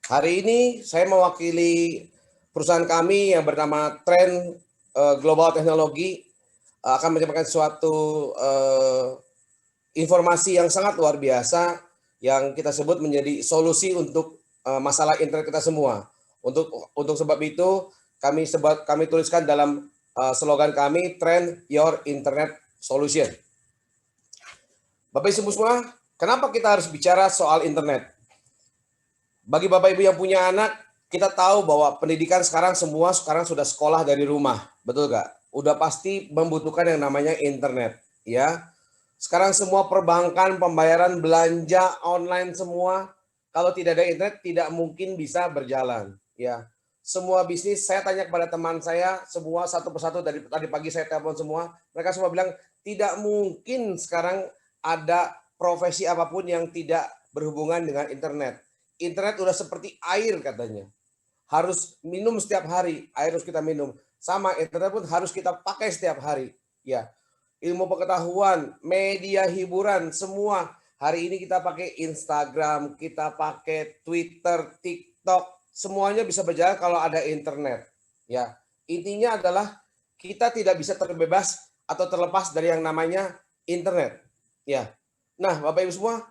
Hari ini saya mewakili perusahaan kami yang bernama Trend Global Teknologi akan menyampaikan suatu informasi yang sangat luar biasa yang kita sebut menjadi solusi untuk masalah internet kita semua. Untuk sebab itu kami tuliskan dalam slogan kami Trend Your Internet Solution. Bapak Ibu semua, kenapa kita harus bicara soal internet? Bagi Bapak Ibu yang punya anak, kita tahu bahwa pendidikan sekarang sudah sekolah dari rumah, betul nggak? Udah pasti membutuhkan yang namanya internet, ya. Sekarang semua perbankan, pembayaran, belanja online semua, kalau tidak ada internet tidak mungkin bisa berjalan, ya. Semua bisnis, saya tanya kepada teman saya, semua satu persatu dari tadi pagi saya telepon semua, mereka semua bilang tidak mungkin sekarang ada profesi apapun yang tidak berhubungan dengan internet. Internet udah seperti air katanya. Harus minum setiap hari, air harus kita minum. Sama internet pun harus kita pakai setiap hari. Ya, ilmu pengetahuan, media hiburan, semua. Hari ini kita pakai Instagram, kita pakai Twitter, TikTok, semuanya bisa berjalan kalau ada internet. Ya, intinya adalah kita tidak bisa terbebas atau terlepas dari yang namanya internet. Ya. Nah, Bapak Ibu semua,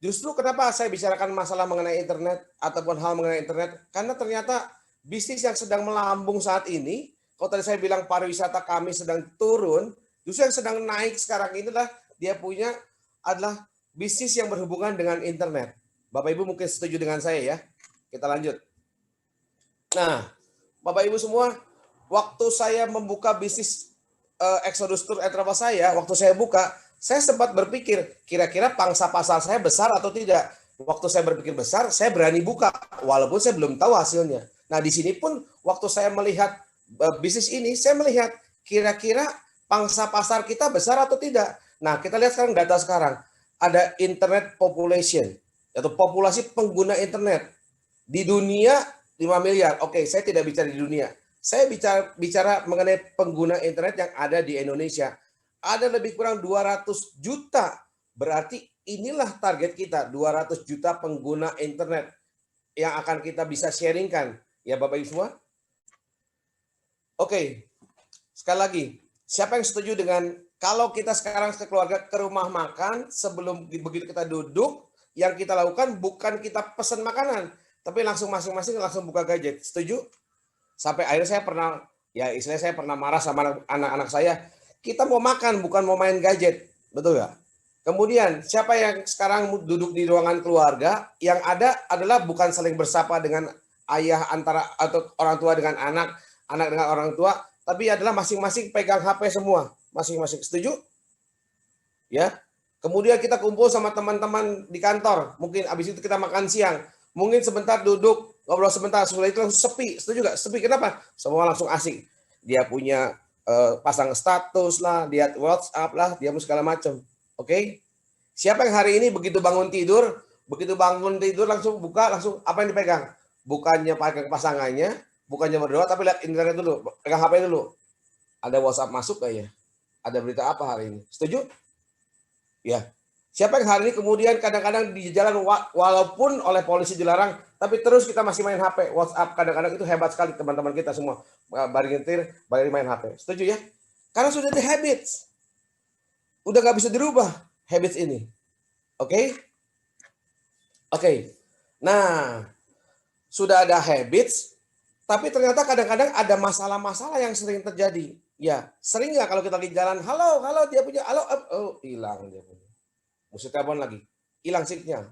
justru kenapa saya bicarakan masalah mengenai internet ataupun hal mengenai internet, karena ternyata bisnis yang sedang melambung saat ini, kalau tadi saya bilang pariwisata kami sedang turun, justru yang sedang naik sekarang inilah dia punya adalah bisnis yang berhubungan dengan internet. Bapak Ibu mungkin setuju dengan saya ya. Kita lanjut. Nah, Bapak Ibu semua, waktu saya membuka bisnis Exodus Tour and Travel saya, waktu saya buka, saya sempat berpikir, kira-kira pangsa pasar saya besar atau tidak. Waktu saya berpikir besar, saya berani buka, walaupun saya belum tahu hasilnya. Nah, di sini pun waktu saya melihat bisnis ini, saya melihat kira-kira pangsa pasar kita besar atau tidak. Nah, kita lihat sekarang data sekarang. Ada internet population, atau populasi pengguna internet. Di dunia 5 miliar. Oke, saya tidak bicara di dunia. Saya bicara mengenai pengguna internet yang ada di Indonesia. Ada lebih kurang 200 juta. Berarti inilah target kita, 200 juta pengguna internet yang akan kita bisa sharingkan. Ya Bapak Ibu semua? Oke, sekali lagi. Siapa yang setuju dengan kalau kita sekarang keluarga ke rumah makan, sebelum begitu kita duduk, yang kita lakukan bukan kita pesan makanan, tapi langsung masing-masing langsung buka gadget. Setuju? Sampai akhirnya saya pernah, ya istilahnya saya pernah marah sama anak-anak saya, kita mau makan bukan mau main gadget, betul nggak? Kemudian siapa yang sekarang duduk di ruangan keluarga, yang ada adalah bukan saling bersapa dengan ayah antara atau orang tua dengan anak, anak dengan orang tua, tapi adalah masing-masing pegang HP semua, masing-masing. Setuju? Ya. Kemudian kita kumpul sama teman-teman di kantor, mungkin habis itu kita makan siang, mungkin sebentar duduk ngobrol sebentar, setelah itu langsung sepi. Setuju nggak? Sepi kenapa? Semua langsung asik. Dia punya pasang status lah, dia WhatsApp lah, dia mau segala macam. Oke? Siapa yang hari ini begitu bangun tidur langsung buka, langsung apa yang dipegang? Bukannya pakai pasangannya, bukannya berdoa, tapi lihat internet dulu, pegang HP dulu. Ada WhatsApp masuk nggak ya? Ada berita apa hari ini? Setuju? Ya. Siapa yang hari ini kemudian kadang-kadang di jalan walaupun oleh polisi dilarang, tapi terus kita masih main HP, WhatsApp, kadang-kadang itu hebat sekali teman-teman kita semua. Bari nyetir, bari main HP. Setuju ya? Karena sudah di habits. Udah nggak bisa dirubah habits ini. Oke? Oke. Nah, sudah ada habits, tapi ternyata kadang-kadang ada masalah-masalah yang sering terjadi. Ya, sering nggak kalau kita di jalan, halo, halo, dia punya, halo, oh hilang dia punya. Mesti telepon lagi, hilang SIM-nya.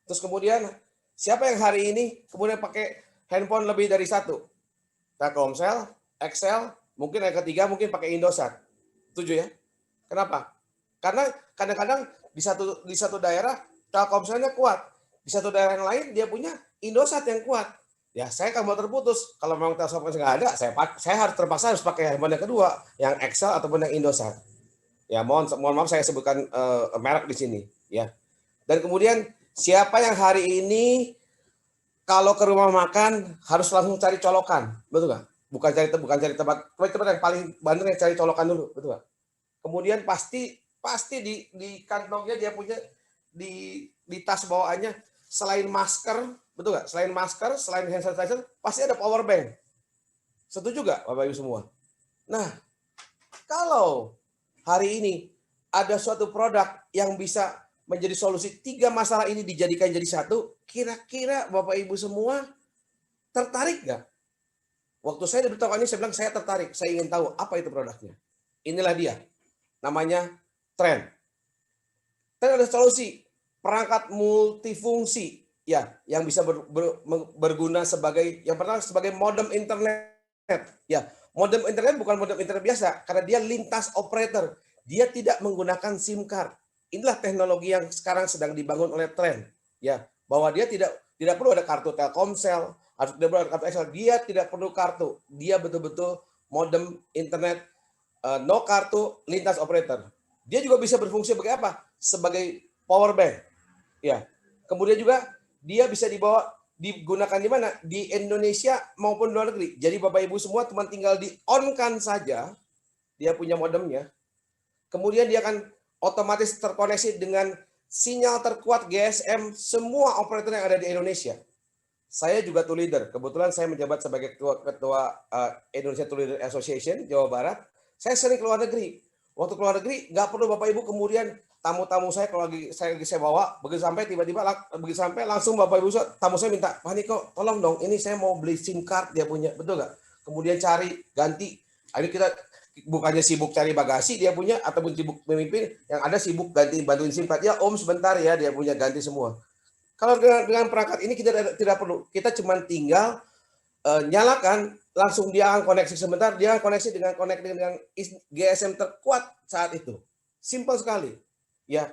Terus kemudian, siapa yang hari ini kemudian pakai handphone lebih dari satu? Telkomsel, Excel, mungkin yang ketiga mungkin pakai Indosat. Setuju ya? Kenapa? Karena kadang-kadang di satu daerah Telkomselnya kuat, di satu daerah yang lain dia punya Indosat yang kuat. Ya saya kan mau terputus. Kalau memang Telkomsel nggak ada, saya harus terpaksa harus pakai handphone yang kedua, yang Excel ataupun yang Indosat. Ya mohon maaf saya sebutkan merek di sini. Ya. Dan kemudian siapa yang hari ini kalau ke rumah makan harus langsung cari colokan, betul nggak? Bukan cari tempat yang paling benar yang cari colokan dulu, betul nggak? Kemudian pasti di kantongnya dia punya di tas bawaannya selain masker, betul nggak? Selain masker, selain hand sanitizer, pasti ada power bank. Setuju nggak, Bapak Ibu semua? Nah, kalau hari ini ada suatu produk yang bisa menjadi solusi 3 masalah ini dijadikan jadi satu, kira-kira Bapak Ibu semua tertarik nggak? Waktu saya diberitahu ini, saya bilang saya tertarik, saya ingin tahu apa itu produknya. Inilah dia, namanya Tren. Tren ada solusi perangkat multifungsi ya, yang bisa berguna sebagai yang pertama sebagai modem internet ya. Modem internet bukan modem internet biasa karena dia lintas operator. Dia tidak menggunakan SIM card. Inilah teknologi yang sekarang sedang dibangun oleh Tren ya, bahwa dia tidak perlu ada kartu Telkomsel, harus dia perlu ada kartu Excel, dia tidak perlu kartu. Dia betul-betul modem internet no kartu lintas operator. Dia juga bisa berfungsi sebagai apa? Sebagai power bank. Ya. Kemudian juga dia bisa digunakan di mana? Di Indonesia maupun luar negeri. Jadi Bapak Ibu semua teman tinggal di on-kan saja, dia punya modemnya. Kemudian dia akan otomatis terkoneksi dengan sinyal terkuat GSM semua operator yang ada di Indonesia. Saya juga tool leader. Kebetulan saya menjabat sebagai ketua Indonesia Tool Leader Association Jawa Barat. Saya sering keluar negeri. Waktu keluar negeri nggak perlu Bapak Ibu kemudian tamu-tamu saya kalau saya bawa begitu sampai tiba-tiba begitu sampai langsung Bapak Ibu tamu saya minta, Pak Niko tolong dong ini saya mau beli SIM card dia punya, betul nggak? Kemudian cari ganti. Ini kita bukannya sibuk cari bagasi dia punya ataupun sibuk memimpin, yang ada sibuk ganti bantuin SIM card ya Om sebentar ya dia punya ganti semua. Kalau dengan perangkat ini kita tidak perlu, kita cuma tinggal nyalakan, langsung dia akan koneksi sebentar, dia koneksi dengan GSM terkuat saat itu. Simpel sekali. Ya.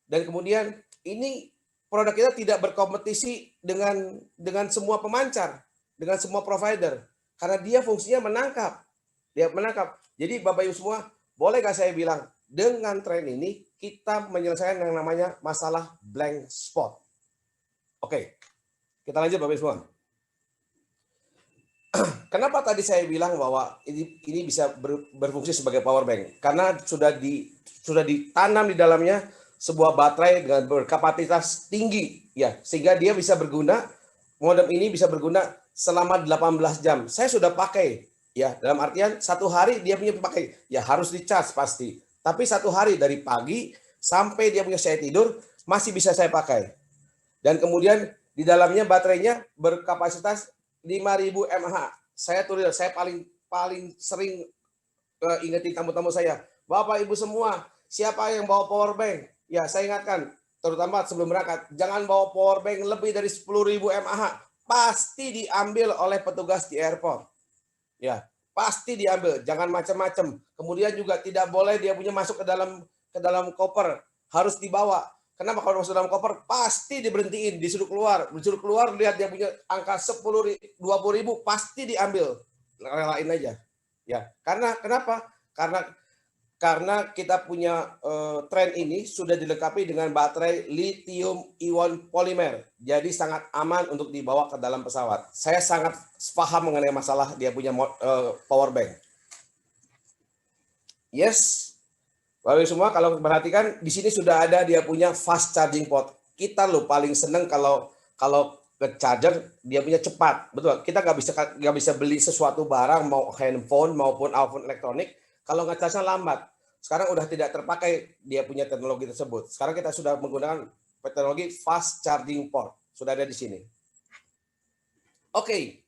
Dan kemudian ini produk kita tidak berkompetisi dengan semua pemancar, dengan semua provider. Karena dia fungsinya menangkap. Dia menangkap. Jadi Bapak Ibu semua, boleh nggak saya bilang, dengan Tren ini kita menyelesaikan yang namanya masalah blank spot. Oke, kita lanjut Bapak Ibu semua. Kenapa tadi saya bilang bahwa ini bisa berfungsi sebagai power bank? Karena sudah ditanam di dalamnya sebuah baterai dengan berkapasitas tinggi ya, sehingga dia bisa berguna, modem ini bisa berguna selama 18 jam. Saya sudah pakai ya, dalam artian satu hari dia punya pakai ya, harus di-charge pasti. Tapi satu hari dari pagi sampai dia punya saya tidur masih bisa saya pakai. Dan kemudian di dalamnya baterainya berkapasitas 5.000 mAh. Saya paling sering ingetin tamu-tamu saya, Bapak Ibu semua, siapa yang bawa power bank? Ya, saya ingatkan, terutama sebelum berangkat, jangan bawa power bank lebih dari 10.000 mAh. Pasti diambil oleh petugas di airport. Ya, pasti diambil, jangan macam-macam. Kemudian juga tidak boleh dia punya masuk ke dalam koper, harus dibawa. Kenapa? Kalau masuk dalam koper pasti diberhentiin, disuruh keluar, lihat dia punya angka 10.000, 20.000 pasti diambil, relain aja. Ya, kenapa? Karena kita punya Tren ini sudah dilengkapi dengan baterai lithium ion polimer, jadi sangat aman untuk dibawa ke dalam pesawat. Saya sangat paham mengenai masalah dia punya power bank. Yes. Bapak semua kalau perhatikan di sini sudah ada dia punya fast charging port. Kita loh paling seneng kalau ke charger dia punya cepat, betul. Kita nggak bisa beli sesuatu barang mau handphone maupun apapun elektronik kalau nggak charge-nya lambat. Sekarang udah tidak terpakai dia punya teknologi tersebut. Sekarang kita sudah menggunakan teknologi fast charging port, sudah ada di sini. Oke,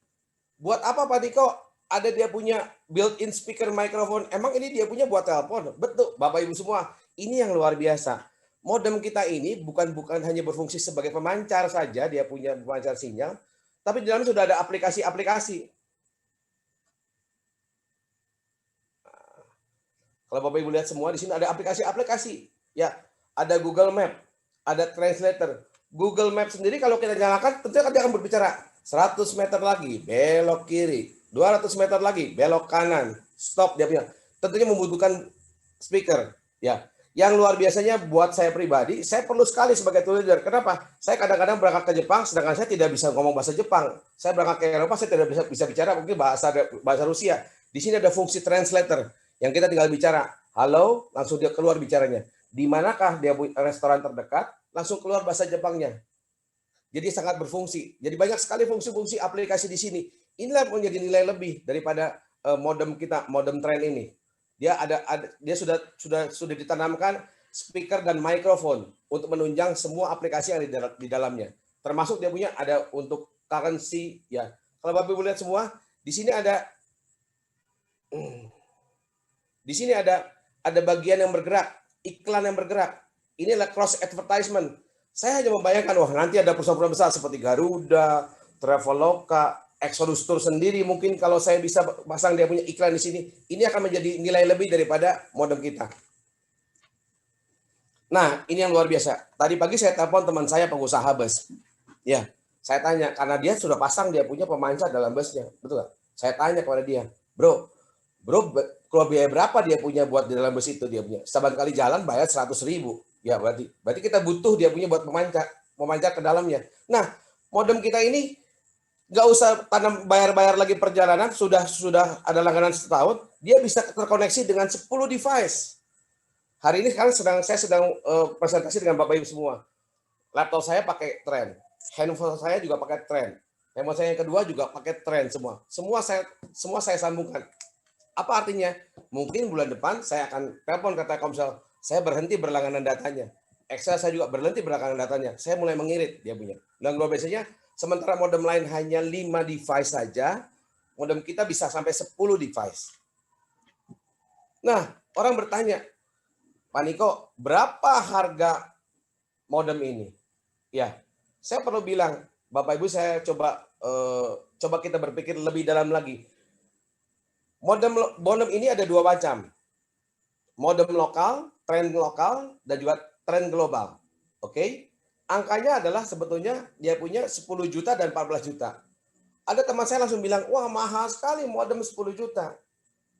buat apa Pak Niko? Ada dia punya built-in speaker microphone. Emang ini dia punya buat telepon? Betul, Bapak Ibu semua. Ini yang luar biasa. Modem kita ini bukan hanya berfungsi sebagai pemancar saja, dia punya pemancar sinyal, tapi di dalam sudah ada aplikasi-aplikasi. Kalau Bapak Ibu lihat semua di sini ada aplikasi-aplikasi. Ya, ada Google Map, ada Translator. Google Map sendiri kalau kita nyalakan, tentu dia akan berbicara 100 meter lagi belok kiri, 200 meter lagi belok kanan, stop dia punya. Tentunya membutuhkan speaker. Ya, yang luar biasanya buat saya pribadi, saya perlu sekali sebagai tool leader. Kenapa? Saya kadang-kadang berangkat ke Jepang, sedangkan saya tidak bisa ngomong bahasa Jepang. Saya berangkat ke Eropa, saya tidak bisa bicara mungkin bahasa Rusia. Di sini ada fungsi translator yang kita tinggal bicara, halo, langsung dia keluar bicaranya. Di manakah dia restoran terdekat, langsung keluar bahasa Jepangnya. Jadi sangat berfungsi. Jadi banyak sekali fungsi-fungsi aplikasi di sini. Inilah menjadi nilai lebih daripada modem kita, modem tren ini. Dia sudah ditanamkan speaker dan mikrofon untuk menunjang semua aplikasi yang di dalamnya. Termasuk dia punya ada untuk currency ya. Kalau Bapak Ibu lihat semua, di sini ada di sini ada bagian yang bergerak, iklan yang bergerak. Ini adalah cross advertisement. Saya hanya membayangkan, wah nanti ada perusahaan-perusahaan besar seperti Garuda, Traveloka, Exodus Tour sendiri. Mungkin kalau saya bisa pasang dia punya iklan di sini, ini akan menjadi nilai lebih daripada modem kita. Nah, ini yang luar biasa. Tadi pagi saya telepon teman saya pengusaha bus. Ya, saya tanya, karena dia sudah pasang dia punya pemancar dalam busnya. Betul gak? Saya tanya kepada dia, bro, keluar biaya berapa dia punya buat di dalam bus itu dia punya? Saban kali jalan bayar 100.000. Ya berarti kita butuh dia punya buat memancar ke dalamnya. Nah, modem kita ini nggak usah tanam bayar lagi perjalanan, sudah ada langganan setahun, dia bisa terkoneksi dengan 10 device. Hari ini sekarang saya sedang presentasi dengan Bapak Ibu semua. Laptop saya pakai Trend, handphone saya juga pakai Trend, handphone saya yang kedua juga pakai Trend semua. Semua saya sambungkan. Apa artinya? Mungkin bulan depan saya akan telepon ke Telkomsel, saya berhenti berlangganan datanya. Excel saya juga berhenti berlangganan datanya. Saya mulai mengirit dia punya. Dan luar biasanya, sementara modem lain hanya 5 device saja, modem kita bisa sampai 10 device. Nah, orang bertanya, Pak Niko, berapa harga modem ini? Ya, saya perlu bilang, Bapak Ibu saya coba kita berpikir lebih dalam lagi. Modem ini ada dua macam. Modem lokal, tren lokal, dan juga tren global. Oke? Angkanya adalah sebetulnya dia punya 10 juta dan 14 juta. Ada teman saya langsung bilang, wah mahal sekali modem 10 juta.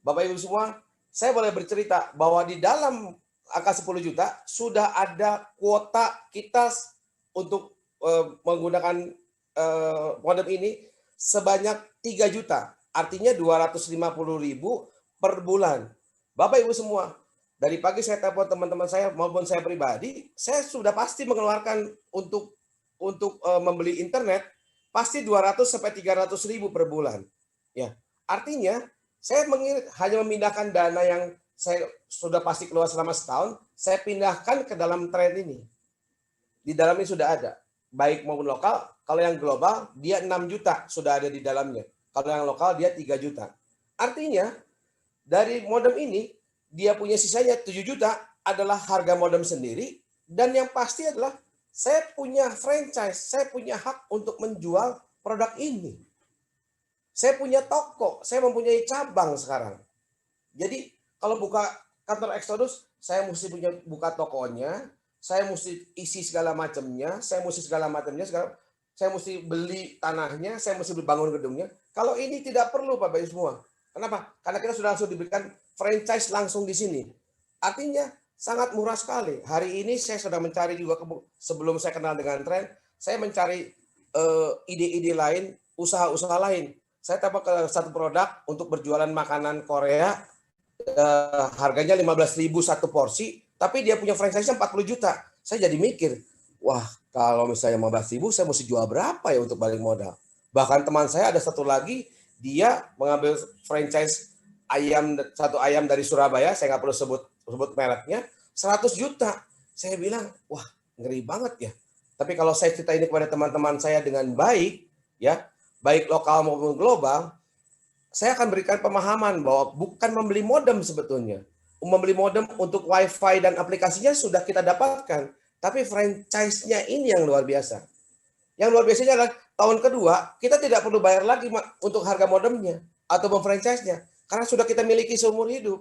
Bapak Ibu semua, saya boleh bercerita bahwa di dalam angka 10 juta sudah ada kuota kita untuk menggunakan modem ini sebanyak 3 juta. Artinya 250.000 per bulan. Bapak Ibu semua, dari pagi saya telepon teman-teman saya maupun saya pribadi, saya sudah pasti mengeluarkan untuk membeli internet pasti 200 sampai 300.000 per bulan. Ya, artinya saya hanya memindahkan dana yang saya sudah pasti keluar selama setahun, saya pindahkan ke dalam tren ini. Di dalamnya sudah ada, baik maupun lokal. Kalau yang global, dia 6 juta sudah ada di dalamnya. Kalau yang lokal, dia 3 juta. Artinya, dari modem ini, dia punya sisanya 7 juta adalah harga modem sendiri. Dan yang pasti adalah, saya punya franchise, saya punya hak untuk menjual produk ini. Saya punya toko, saya mempunyai cabang sekarang. Jadi, kalau buka kantor Exodus, saya mesti buka tokonya, saya mesti isi segala macamnya, saya mesti beli tanahnya, saya mesti bangun gedungnya. Kalau ini tidak perlu Bapak Ibu semua. Kenapa? Karena kita sudah langsung diberikan franchise langsung di sini. Artinya sangat murah sekali. Hari ini saya sudah mencari juga, sebelum saya kenal dengan tren, saya mencari ide-ide lain, usaha-usaha lain. Saya dapat ke satu produk untuk berjualan makanan Korea, harganya 15.000 satu porsi, tapi dia punya franchise-nya 40 juta. Saya jadi mikir, wah kalau misalnya 15.000 saya mesti jual berapa ya untuk balik modal. Bahkan teman saya ada satu lagi, dia mengambil franchise satu ayam dari Surabaya, saya nggak perlu sebut mereknya, 100 juta. Saya bilang, wah ngeri banget ya. Tapi kalau saya cerita ini kepada teman-teman saya dengan baik, ya baik lokal maupun global, saya akan berikan pemahaman bahwa bukan membeli modem sebetulnya. Membeli modem untuk wifi dan aplikasinya sudah kita dapatkan. Tapi franchise-nya ini yang luar biasa. Yang luar biasanya adalah tahun kedua, kita tidak perlu bayar lagi untuk harga modemnya atau franchise-nya. Karena sudah kita miliki seumur hidup.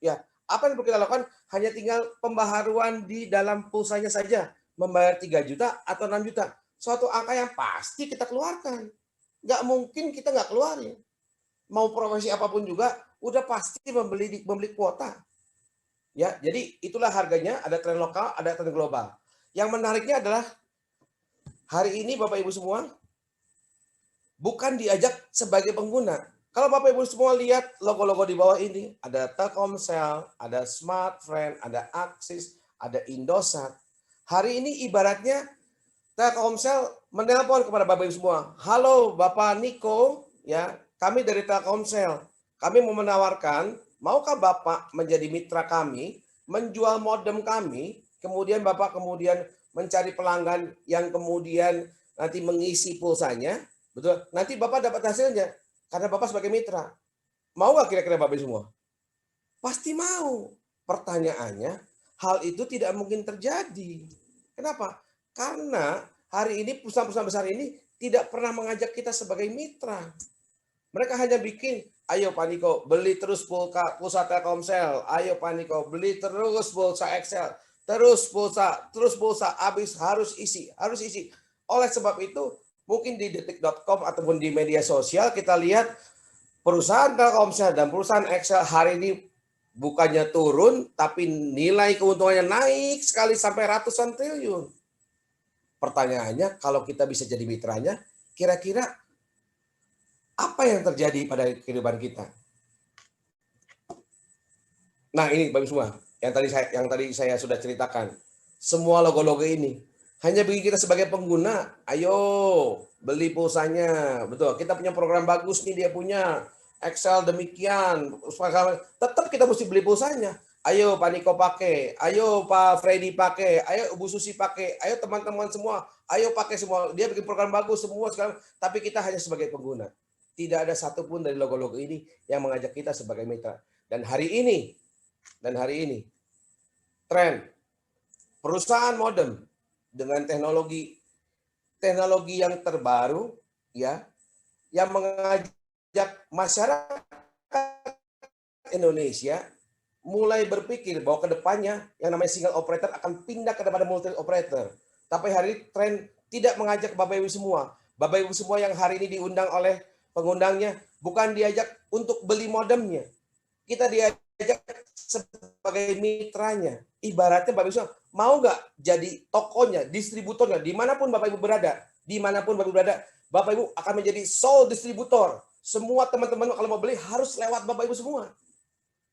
Ya, apa yang perlu kita lakukan? Hanya tinggal pembaharuan di dalam pulsanya saja. Membayar 3 juta atau 6 juta. Suatu angka yang pasti kita keluarkan. Nggak mungkin kita nggak keluarin. Mau profesi apapun juga, udah pasti membeli kuota. Ya, jadi itulah harganya, ada tren lokal, ada tren global. Yang menariknya adalah hari ini Bapak Ibu semua bukan diajak sebagai pengguna. Kalau Bapak Ibu semua lihat logo-logo di bawah ini, ada Telkomsel, ada Smartfren, ada Axis, ada Indosat. Hari ini ibaratnya Telkomsel menelpon kepada Bapak Ibu semua. Halo Bapak Niko, ya, kami dari Telkomsel. Kami mau menawarkan, maukah Bapak menjadi mitra kami, menjual modem kami, kemudian Bapak kemudian mencari pelanggan yang kemudian nanti mengisi pulsanya, betul? Nanti Bapak dapat hasilnya karena Bapak sebagai mitra. Mau nggak kira-kira Bapak Ibu semua? Pasti mau. Pertanyaannya, hal itu tidak mungkin terjadi. Kenapa? Karena hari ini perusahaan-perusahaan besar ini tidak pernah mengajak kita sebagai mitra. Mereka hanya bikin, ayo Pak Niko, beli terus pulsa Telkomsel. Ayo Pak Niko, beli terus pulsa Excel. Terus pulsa, habis harus isi. Oleh sebab itu, mungkin di detik.com ataupun di media sosial kita lihat perusahaan Telkomsel dan perusahaan Excel hari ini bukannya turun, tapi nilai keuntungannya naik sekali sampai ratusan triliun. Pertanyaannya, kalau kita bisa jadi mitranya, kira-kira apa yang terjadi pada kehidupan kita? Nah ini Bapak semua, yang tadi saya sudah ceritakan. Semua logo-logo ini hanya bagi kita sebagai pengguna. Ayo beli pulsanya, betul. Kita punya program bagus nih, dia punya Excel demikian. Tetap kita mesti beli pulsanya. Ayo Pak Niko pakai, ayo Pak Freddy pakai, ayo Bu Susi pakai, ayo teman-teman semua, ayo pakai semua. Dia bikin program bagus semua sekarang, tapi kita hanya sebagai pengguna. Tidak ada satupun dari logo-logo ini yang mengajak kita sebagai mitra. Dan hari ini, tren perusahaan modem dengan teknologi yang terbaru, ya, yang mengajak masyarakat Indonesia mulai berpikir bahwa kedepannya yang namanya single operator akan pindah kepada multi operator. Tapi hari ini tren tidak mengajak Bapak Ibu semua. Bapak Ibu semua yang hari ini diundang oleh pengundangnya bukan diajak untuk beli modemnya. Kita diajak sebagai mitranya. Ibaratnya Bapak Ibu semua, mau nggak jadi tokonya, distributornya, dimanapun Bapak Ibu berada. Bapak Ibu akan menjadi sole distributor. Semua teman-teman kalau mau beli harus lewat Bapak Ibu semua.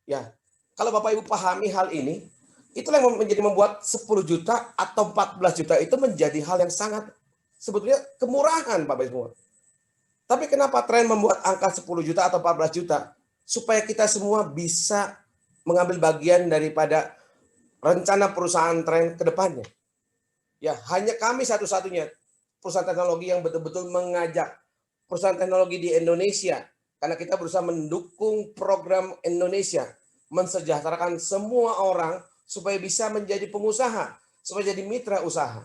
Ya, kalau Bapak Ibu pahami hal ini, itulah yang membuat 10 juta atau 14 juta itu menjadi hal yang sangat sebetulnya kemurahan Bapak Ibu. Tapi kenapa tren membuat angka 10 juta atau 14 juta? Supaya kita semua bisa mengambil bagian daripada rencana perusahaan tren ke depannya. Ya, hanya kami satu-satunya perusahaan teknologi yang betul-betul mengajak perusahaan teknologi di Indonesia. Karena kita berusaha mendukung program Indonesia, mensejahterakan semua orang supaya bisa menjadi pengusaha, supaya jadi mitra usaha.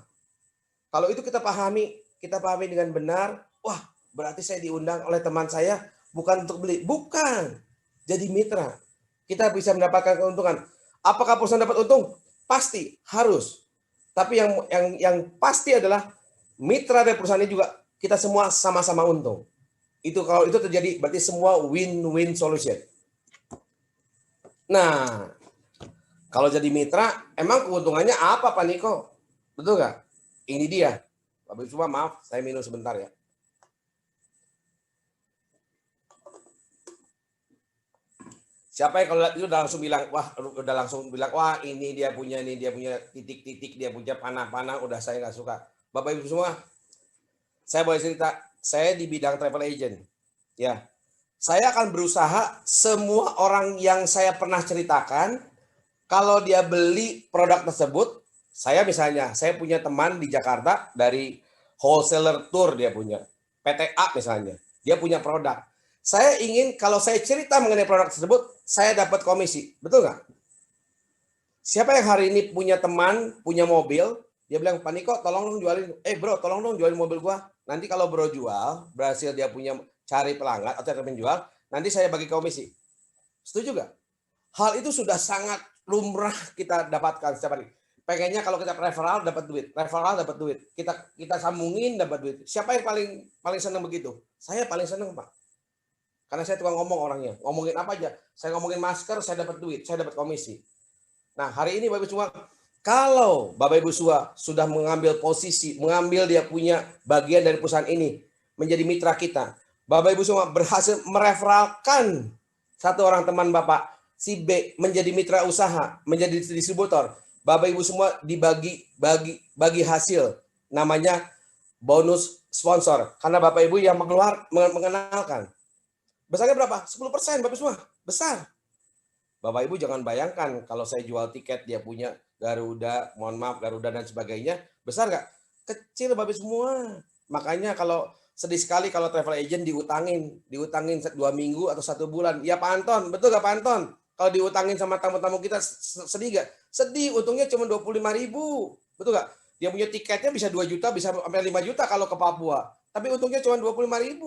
Kalau itu kita pahami dengan benar, wah berarti saya diundang oleh teman saya bukan untuk beli, bukan. Jadi mitra. Kita bisa mendapatkan keuntungan. Apakah perusahaan dapat untung? Pasti, harus. Tapi yang pasti adalah mitra dari perusahaan ini juga kita semua sama-sama untung. Itu kalau itu terjadi berarti semua win-win solution. Nah, kalau jadi mitra, emang keuntungannya apa Pak Niko? Betul nggak? Ini dia. Bapak Ibu semua maaf, saya minum sebentar ya. Siapa yang kalau lihat itu udah langsung bilang, wah ini dia punya titik-titik, dia punya panah-panah, udah saya nggak suka. Bapak Ibu semua, saya boleh cerita, saya di bidang travel agent. Ya, saya akan berusaha semua orang yang saya pernah ceritakan, kalau dia beli produk tersebut, saya punya teman di Jakarta dari wholesaler tour dia punya, PTA misalnya, dia punya produk. Saya ingin kalau saya cerita mengenai produk tersebut, saya dapat komisi, betul nggak? Siapa yang hari ini punya teman, punya mobil, dia bilang, Pak Niko, tolong dong jualin, bro, tolong dong jualin mobil gua. Nanti kalau bro jual, berhasil dia punya cari pelanggan atau cari penjual, nanti saya bagi komisi. Setuju nggak? Hal itu sudah sangat lumrah kita dapatkan setiap hari. Pengennya kalau kita referral dapat duit, kita sambungin dapat duit. Siapa yang paling senang begitu? Saya paling senang Pak. Karena saya tukang ngomong orangnya, ngomongin apa aja. Saya ngomongin masker, saya dapat duit, saya dapat komisi. Nah hari ini Bapak Ibu semua, kalau Bapak Ibu sudah mengambil posisi, dia punya bagian dari perusahaan ini, menjadi mitra kita. Bapak Ibu semua berhasil mereferalkan satu orang teman Bapak, si B, menjadi mitra usaha, menjadi distributor. Bapak Ibu semua dibagi hasil. Namanya bonus sponsor. Karena Bapak Ibu yang mengenalkan. Besarnya berapa? 10%, Bapak semua. Besar. Bapak Ibu jangan bayangkan kalau saya jual tiket dia punya Garuda, mohon maaf Garuda dan sebagainya, besar nggak? Kecil Bapak semua. Makanya kalau sedih sekali kalau travel agent diutangin 2 minggu atau 1 bulan. Ya Pak Anton, betul nggak Pak Anton? Kalau diutangin sama tamu-tamu kita sedih nggak? Sedih, untungnya cuma 25.000. Betul nggak? Dia punya tiketnya bisa 2 juta, bisa sampai 5 juta kalau ke Papua. Tapi untungnya cuma 25.000.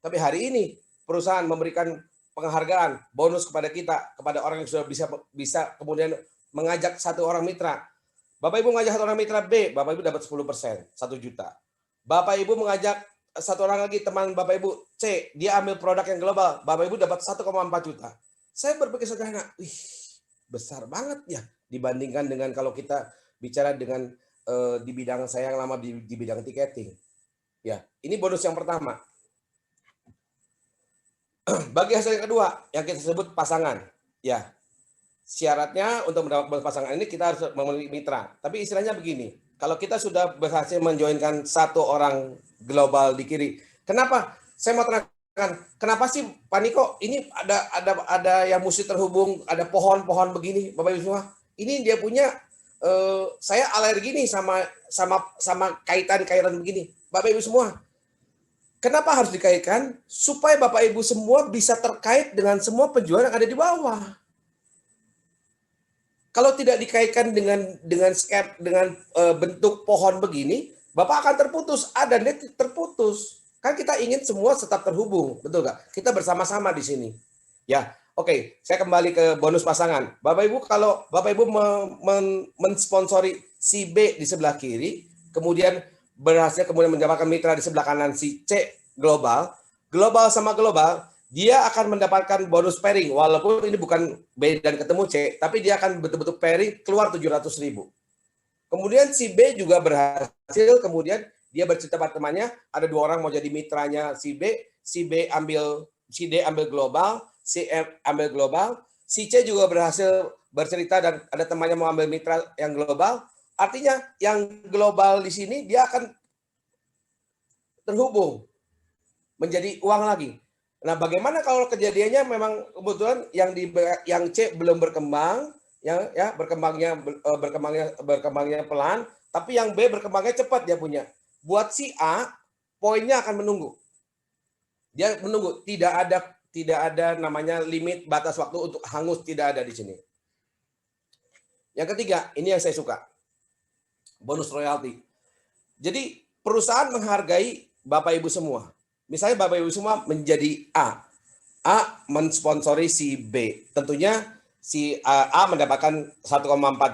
Tapi hari ini perusahaan memberikan penghargaan, bonus kepada kita, kepada orang yang sudah bisa kemudian mengajak satu orang mitra. Bapak Ibu mengajak satu orang mitra B, Bapak Ibu dapat 10%, 1 juta. Bapak Ibu mengajak satu orang lagi teman Bapak Ibu C, dia ambil produk yang global, Bapak Ibu dapat 1,4 juta. Saya berpikir sederhana, besar banget ya dibandingkan dengan kalau kita bicara dengan di bidang saya yang lama di bidang tiketing. Ya, ini bonus yang pertama. Bagi hasil yang kedua, yang kita sebut pasangan. Ya, syaratnya untuk mendapatkan pasangan ini kita harus memiliki mitra. Tapi istilahnya begini, kalau kita sudah berhasil menjoinkan satu orang global di kiri, kenapa? Saya mau terangkan, kenapa sih Pak Niko ini ada yang mesti terhubung, ada pohon-pohon begini, Bapak Ibu semua. Ini dia punya saya alergi nih sama kaitan-kaitan begini. Bapak Ibu semua, kenapa harus dikaitkan? Supaya Bapak Ibu semua bisa terkait dengan semua penjualan yang ada di bawah. Kalau tidak dikaitkan dengan bentuk pohon begini, Bapak akan terputus. Ada net terputus. Kan kita ingin semua tetap terhubung, betul nggak? Kita bersama-sama di sini. Ya, oke. Saya kembali ke bonus pasangan. Bapak Ibu, kalau Bapak Ibu mensponsori si B di sebelah kiri, kemudian berhasil kemudian mendapatkan mitra di sebelah kanan si C global sama global, dia akan mendapatkan bonus pairing walaupun ini bukan B dan ketemu C, tapi dia akan betul-betul pairing keluar 700.000. Kemudian si B juga berhasil, kemudian dia bercerita pada temannya, ada 2 orang mau jadi mitranya si D ambil global, si M ambil global, si C juga berhasil bercerita dan ada temannya mau ambil mitra yang global. Artinya yang global di sini dia akan terhubung menjadi uang lagi. Nah, bagaimana kalau kejadiannya memang kebetulan yang C belum berkembang, berkembangnya pelan, tapi yang B berkembangnya cepat dia punya. Buat si A, poinnya akan menunggu. Dia menunggu, tidak ada namanya limit batas waktu untuk hangus, tidak ada di sini. Yang ketiga, ini yang saya suka. Bonus royalti. Jadi perusahaan menghargai Bapak Ibu semua. Misalnya Bapak Ibu semua menjadi A. A mensponsori si B. Tentunya si A mendapatkan 1,4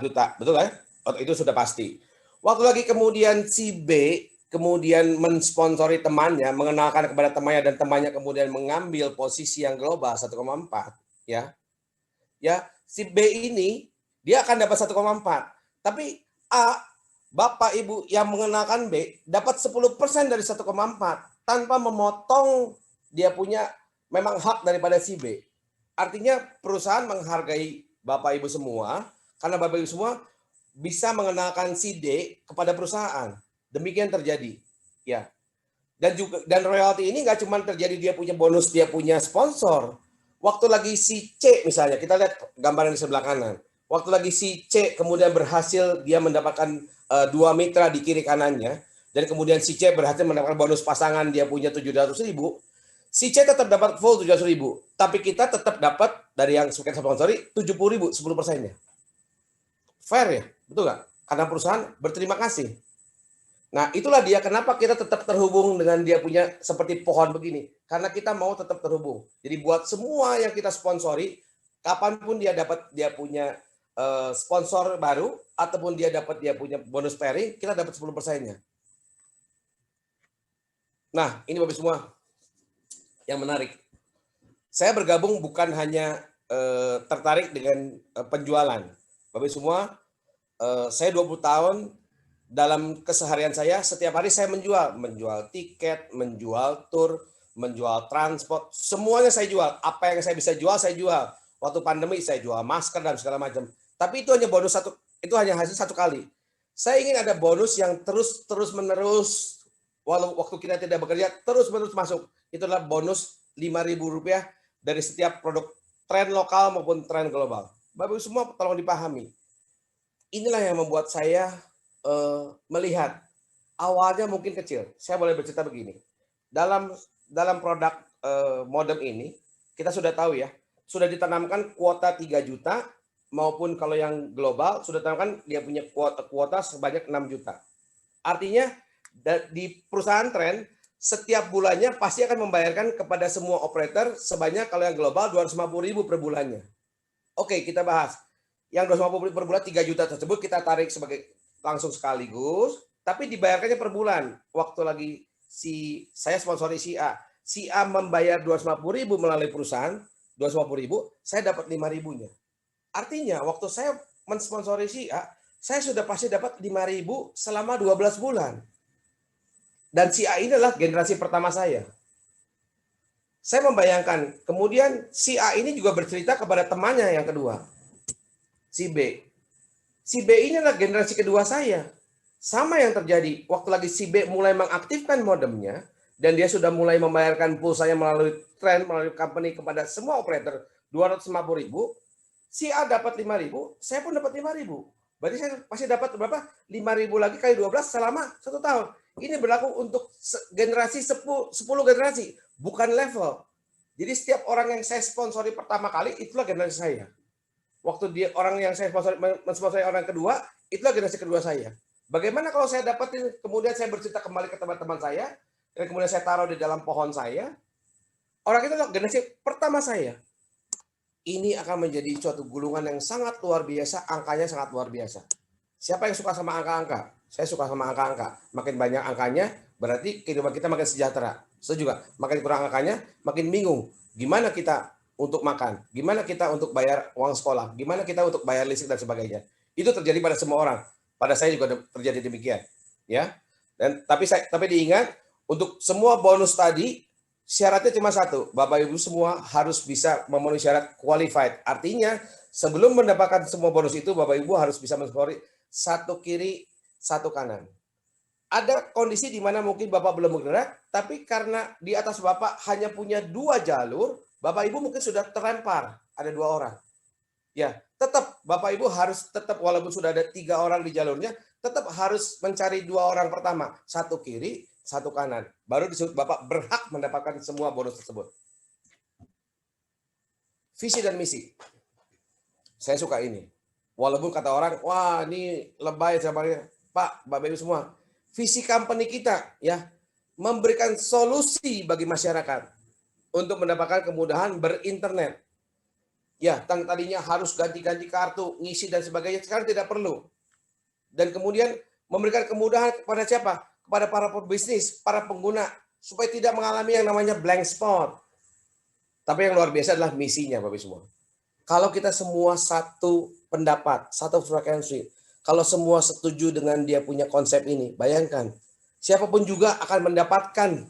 juta. Betul kan? Itu sudah pasti. Waktu lagi kemudian si B kemudian mensponsori temannya, mengenalkan kepada temannya dan temannya kemudian mengambil posisi yang global 1,4 ya. Ya, si B ini dia akan dapat 1,4. Tapi A, Bapak Ibu yang mengenalkan B dapat 10% dari 1,4 tanpa memotong dia punya memang hak daripada si B. Artinya perusahaan menghargai Bapak Ibu semua karena Bapak Ibu semua bisa mengenalkan si D kepada perusahaan. Demikian terjadi. Ya. Dan royalti ini nggak cuma terjadi dia punya bonus, dia punya sponsor. Waktu lagi si C misalnya, kita lihat gambaran di sebelah kanan. Waktu lagi si C kemudian berhasil dia mendapatkan 2 mitra di kiri kanannya, dan kemudian si C berhasil mendapatkan bonus pasangan dia punya 700.000, si C tetap dapat full 700.000, tapi kita tetap dapat dari yang kita sponsori 70.000, 10%-nya. Fair ya, betul nggak? Karena perusahaan berterima kasih. Nah, itulah dia kenapa kita tetap terhubung dengan dia punya seperti pohon begini. Karena kita mau tetap terhubung. Jadi buat semua yang kita sponsori, kapanpun dia punya sponsor baru, ataupun dia punya bonus pairing, kita dapat 10%-nya. Nah, ini Bapak semua yang menarik. Saya bergabung bukan hanya tertarik dengan penjualan. Bapak semua, saya 20 tahun dalam keseharian saya, setiap hari saya menjual tiket, menjual tur, menjual transport, semuanya saya jual. Apa yang saya bisa jual, saya jual. Waktu pandemi saya jual masker dan segala macam. Tapi itu hanya hasil 1 kali. Saya ingin ada bonus yang terus menerus walau waktu kita tidak bekerja terus-menerus masuk. Itulah bonus Rp5.000 dari setiap produk tren lokal maupun tren global. Bapak Ibu semua tolong dipahami. Inilah yang membuat saya melihat awalnya mungkin kecil. Saya boleh bercerita begini. Dalam produk modem ini kita sudah tahu ya, sudah ditanamkan kuota 3 juta maupun kalau yang global sudah ditanamkan dia punya kuota sebanyak 6 juta. Artinya di perusahaan tren setiap bulannya pasti akan membayarkan kepada semua operator sebanyak kalau yang global 250.000 per bulannya. Oke, kita bahas. Yang 250.000 per bulan 3 juta tersebut kita tarik sebagai langsung sekaligus, tapi dibayarkannya per bulan. Waktu lagi saya sponsori si A membayar 250.000 melalui perusahaan, 250.000, saya dapat 5.000-nya. Artinya waktu saya mensponsori si A, saya sudah pasti dapat 5.000 selama 12 bulan. Dan si A ini adalah generasi pertama saya. Saya membayangkan, kemudian si A ini juga bercerita kepada temannya yang kedua, si B. Si B ini adalah generasi kedua saya. Sama yang terjadi, waktu lagi si B mulai mengaktifkan modemnya, dan dia sudah mulai membayarkan pulsanya melalui tren, melalui company kepada semua operator 250.000, si A dapat 5.000, saya pun dapat 5.000. Berarti saya pasti dapat berapa? 5.000 lagi kali 12 selama 1 tahun. Ini berlaku untuk generasi 10 generasi, bukan level. Jadi setiap orang yang saya sponsori pertama kali, itulah generasi saya. Waktu dia orang yang saya mensponsori orang kedua, itulah generasi kedua saya. Bagaimana kalau saya dapatin, kemudian saya bercerita kembali ke teman-teman saya, dan kemudian saya taruh di dalam pohon saya, orang itu adalah generasi pertama saya. Ini akan menjadi suatu gulungan yang sangat luar biasa, angkanya sangat luar biasa. Siapa yang suka sama angka-angka? Saya suka sama angka-angka. Makin banyak angkanya, berarti kehidupan kita makin sejahtera. Setuju juga, makin kurang angkanya, makin bingung. Gimana kita untuk makan? Gimana kita untuk bayar uang sekolah? Gimana kita untuk bayar listrik dan sebagainya? Itu terjadi pada semua orang. Pada saya juga terjadi demikian, ya. Dan tapi diingat, untuk semua bonus tadi syaratnya cuma satu, Bapak Ibu semua harus bisa memenuhi syarat qualified. Artinya sebelum mendapatkan semua bonus itu, Bapak Ibu harus bisa mensponsori satu kiri, satu kanan. Ada kondisi di mana mungkin Bapak belum bergerak, tapi karena di atas Bapak hanya punya 2 jalur, Bapak Ibu mungkin sudah terlempar, ada 2 orang. Ya, tetap Bapak Ibu harus tetap walaupun sudah ada 3 orang di jalurnya, tetap harus mencari 2 orang pertama, satu kiri, satu kanan. Baru disebut Bapak berhak mendapatkan semua bonus tersebut. Visi dan misi. Saya suka ini. Walaupun kata orang, wah ini lebay sama Pak, Bapak Ibu semua. Visi company kita ya memberikan solusi bagi masyarakat untuk mendapatkan kemudahan berinternet. Ya, tadinya harus ganti-ganti kartu, ngisi dan sebagainya, sekarang tidak perlu. Dan kemudian memberikan kemudahan kepada siapa? Kepada para pebisnis, para pengguna, supaya tidak mengalami yang namanya blank spot. Tapi yang luar biasa adalah misinya, Bapak semua. Kalau kita semua satu pendapat, satu frekuensi, kalau semua setuju dengan dia punya konsep ini, bayangkan, siapapun juga akan mendapatkan,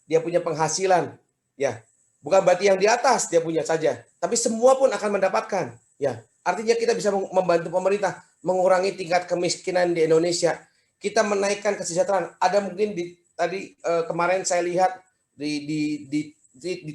dia punya penghasilan, ya. Bukan berarti yang di atas dia punya saja, tapi semua pun akan mendapatkan. Ya, artinya kita bisa membantu pemerintah mengurangi tingkat kemiskinan di Indonesia. Kita menaikkan kesejahteraan. Ada mungkin kemarin saya lihat di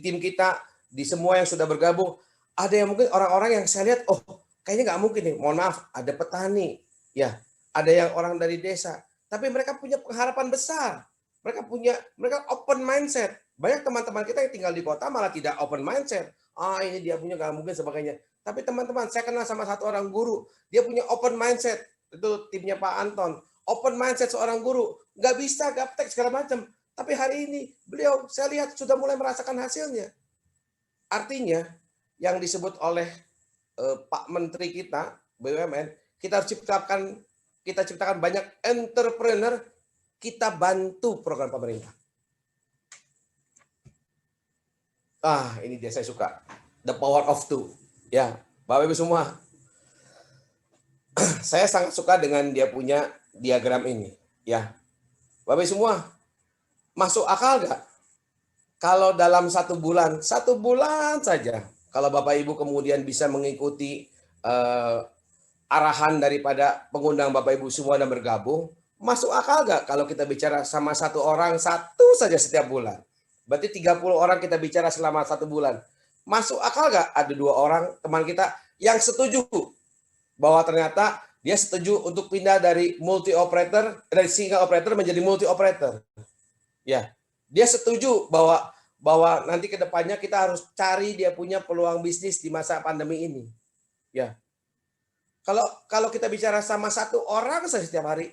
tim kita, di semua yang sudah bergabung, ada yang mungkin orang-orang yang saya lihat, oh kayaknya nggak mungkin nih. Mohon maaf, ada petani, ya, ada yang orang dari desa, tapi mereka punya pengharapan besar. Mereka open mindset. Banyak teman-teman kita yang tinggal di kota malah tidak open mindset. Ini dia punya nggak mungkin sebagainya. Tapi teman-teman, saya kenal sama satu orang guru, dia punya open mindset. Itu timnya Pak Anton. Open mindset seorang guru, nggak bisa gaptek segala macam. Tapi hari ini beliau, saya lihat sudah mulai merasakan hasilnya. Artinya yang disebut oleh Pak Menteri kita BUMN, kita ciptakan banyak entrepreneur, kita bantu program pemerintah. Ini dia saya suka. The power of two. Ya, Bapak Ibu semua. Saya sangat suka dengan dia punya diagram ini. Ya, Bapak Ibu semua, masuk akal nggak? Kalau dalam 1 bulan saja, kalau Bapak Ibu kemudian bisa mengikuti arahan daripada pengundang Bapak Ibu semua dan bergabung, Masuk akal nggak kalau kita bicara sama satu orang satu saja setiap bulan? Berarti 30 orang kita bicara selama 1 bulan. Masuk akal nggak ada 2 orang teman kita yang setuju bahwa ternyata dia setuju untuk pindah dari multi operator, dari single operator menjadi multi operator. Ya, dia setuju bahwa nanti ke depannya kita harus cari dia punya peluang bisnis di masa pandemi ini. Ya. Kalau kita bicara sama satu orang saja setiap hari,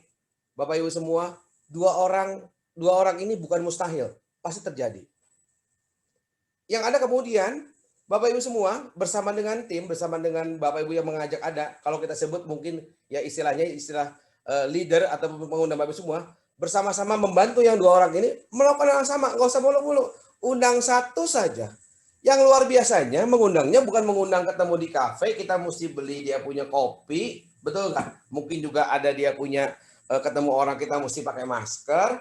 Bapak Ibu semua, dua orang ini bukan mustahil, pasti terjadi. Yang ada kemudian, Bapak Ibu semua bersama dengan tim, bersama dengan Bapak Ibu yang mengajak ada, kalau kita sebut mungkin ya istilahnya istilah leader atau mengundang Bapak Ibu semua, bersama-sama membantu yang 2 orang ini melakukan hal yang sama, nggak usah muluk-muluk, undang satu saja. Yang luar biasanya mengundangnya bukan mengundang ketemu di kafe, kita mesti beli dia punya kopi, betul nggak? Mungkin juga ada dia punya ketemu orang kita mesti pakai masker.